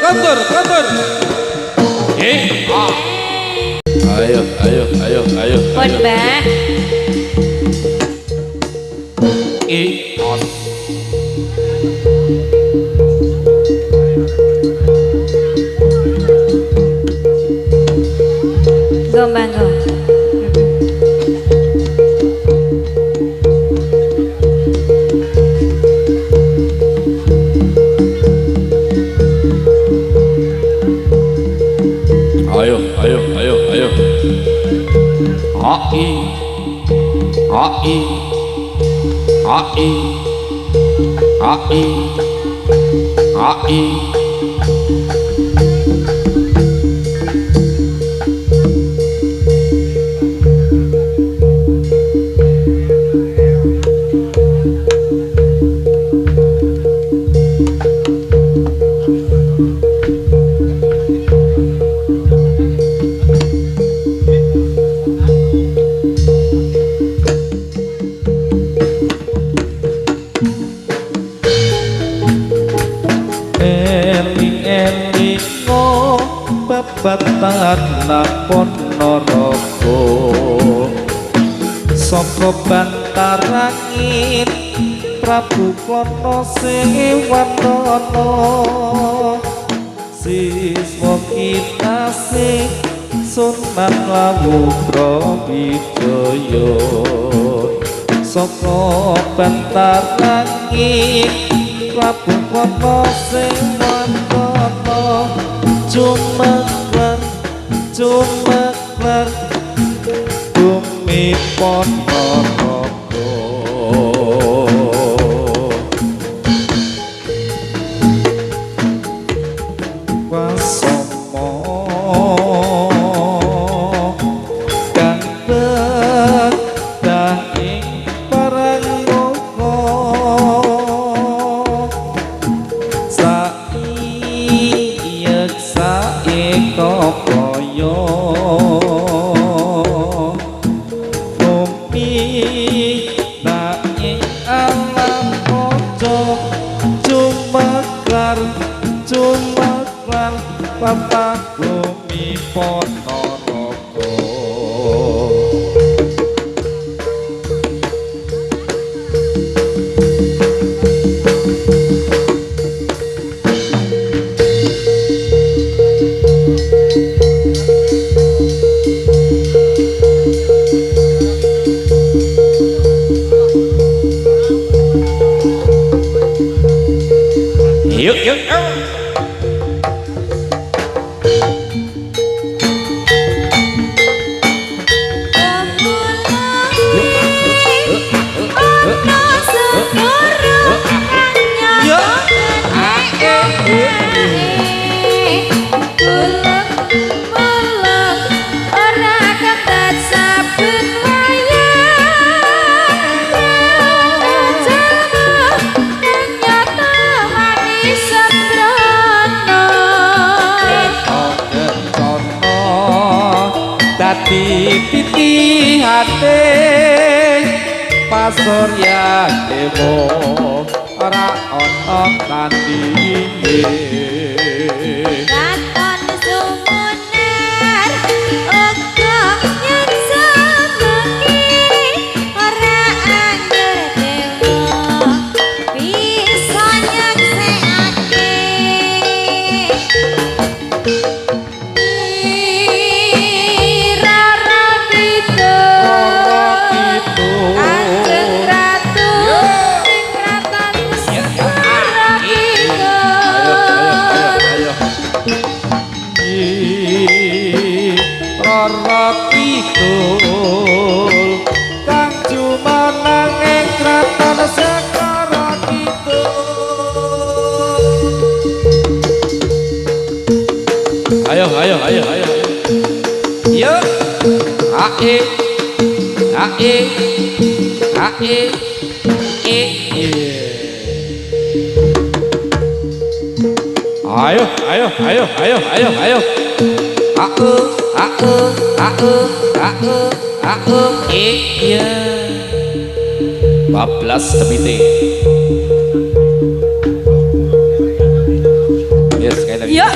Kontur, kontur. Ayo, ayo, ayo, ayo. Pun Mbah. Gombang go. ai ai ai ai ai Tanah Ponorogo saka bantarangin Prabu Klana Sewardana siswa kinasih Sunan Lawu Brawijaya saka bantarangin Prabu Klana Sewardana Cumeklar bumi Ponorogo Wasomo kang betah ing Parangloka saiyek saeka Papa bumi Ponorogo yuk yuk yuk Titi hati pasurya dewa ora ana tandinge Katon sumunar uga yen sebengi ora angger dewa bisa nyeksekake Ayo. Yuk. Ae. Ayo. Iya. Bablas tebite. Yes, sekali lagi. Ya.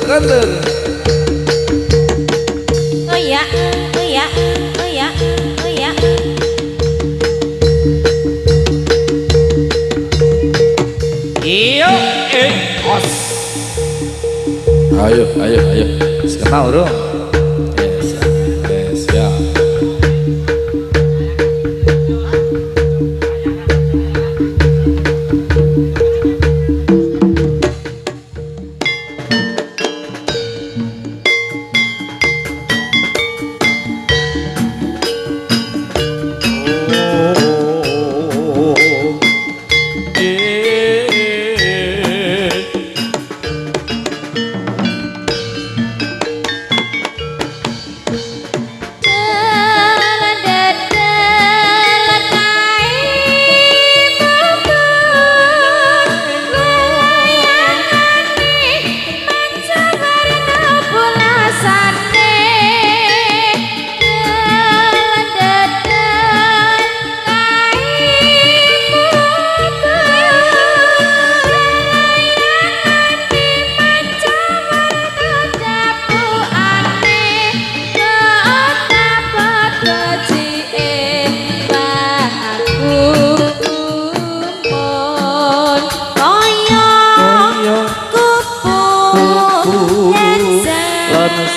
Kendur. Oh ya. Iyo, os. Ayo. Sekenal dong. Yes, ya.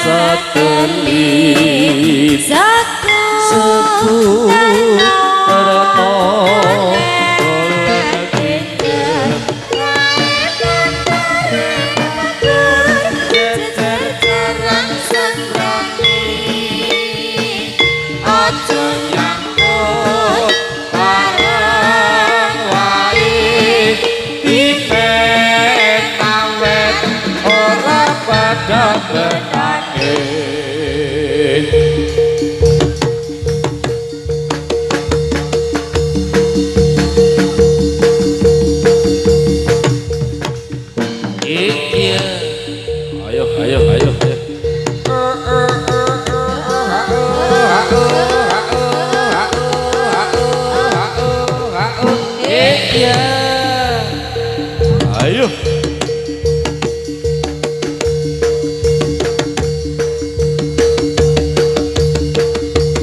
setelit Seku Terno Ayo, ayo, ayo, ayo. Ayo.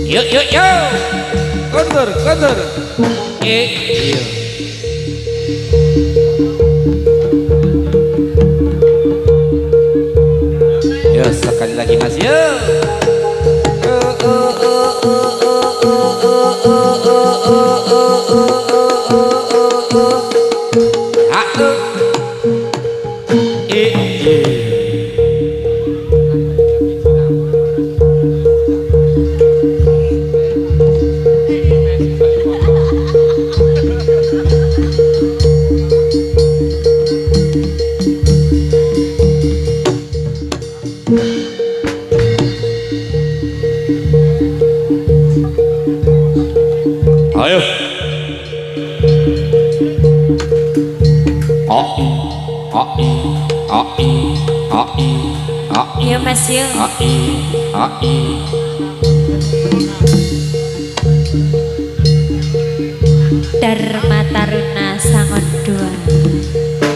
Yuk, yuk, yuk. Kondur, kondur. Iya. Yuk, sekali lagi Mas, yuk. Ayo. Iya Mas yuk. Dharma Taruna Sangon 2.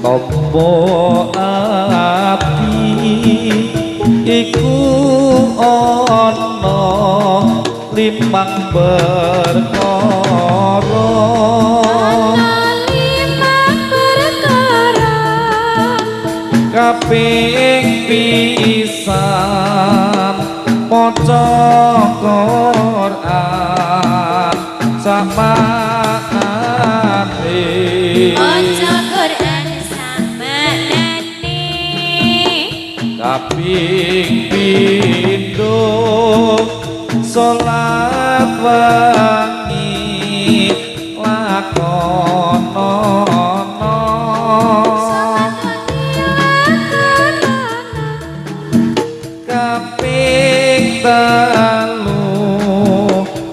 Topo ati iku ana limang perkara kaping pisan maca Quran samanane Maca Quran samanane kaping pindho salat wengi lakonono kaping telu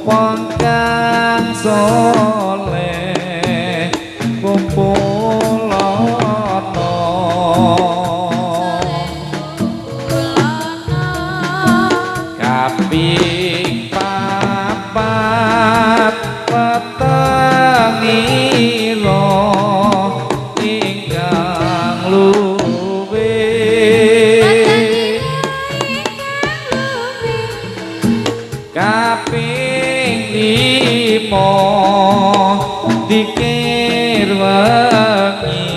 wong kang saleh kumpulono kaping papat petengira ingkang luwih kaping lima dikir wengi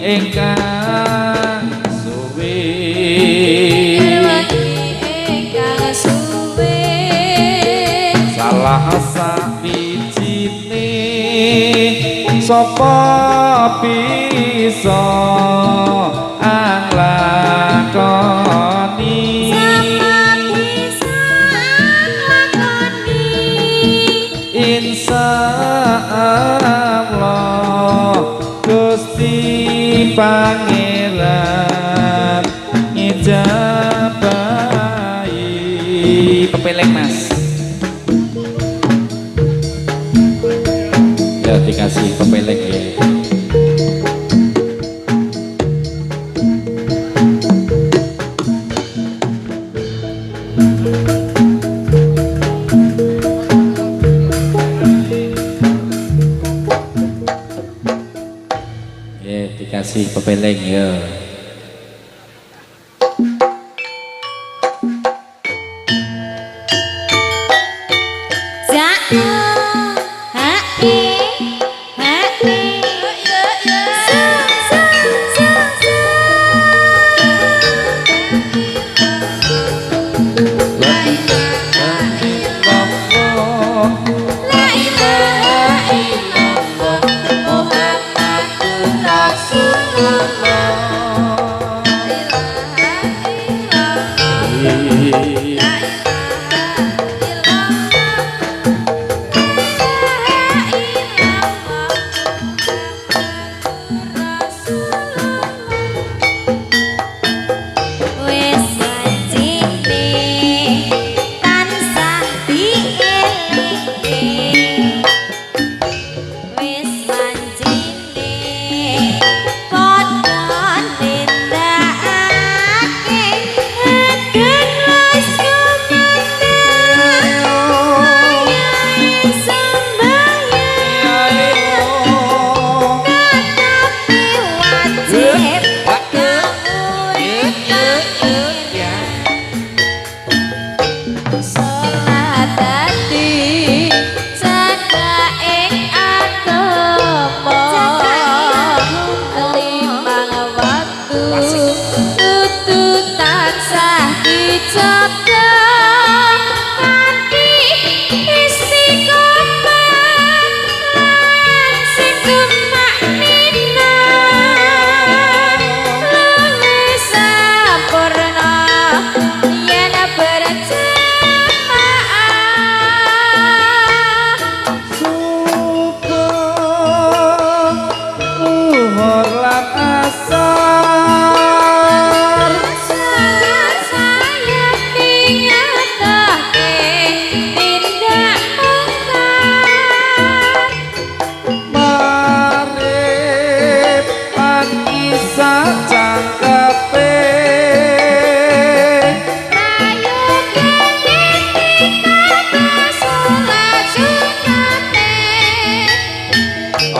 ingkang suwe salah sawijine sapa bisa anglakoni insyaallah Gusti Pangeran ngijabahi kepeleng Mas ya dikasih kepeleng ya. dikasih pepeleng ya.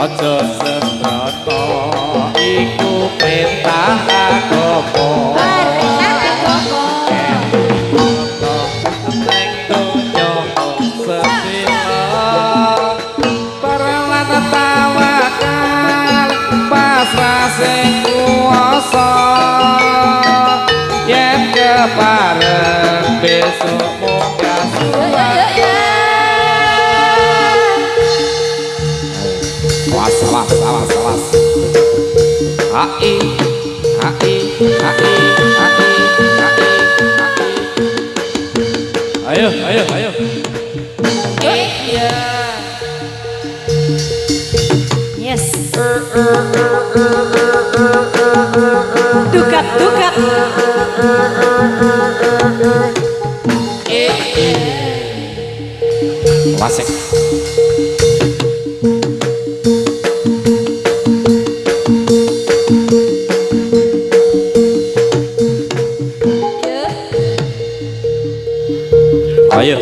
Aja sembrono iku perintah agama. Sing kuasa yen kepareng besok munggah suwarga. Awas. Hai. Ayo. Iya. Yes. Dukat. Wasik. Ayo.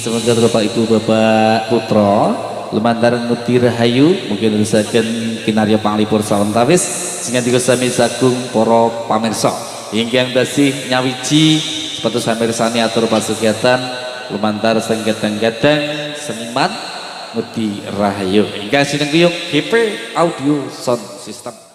Semoga Bapak Ibu Bapak Putra lumantar nuti rahayu mungkin usahakan kinarya panglipur salam tawis sehingga digosami sagung poro pamirsa ingkang dasih nyawiji sepatu samirsani atur pasugiatan lumantar senggadang-gadang seniman nuti rahayu ingkang sinengkuyung GP Audio Sound System.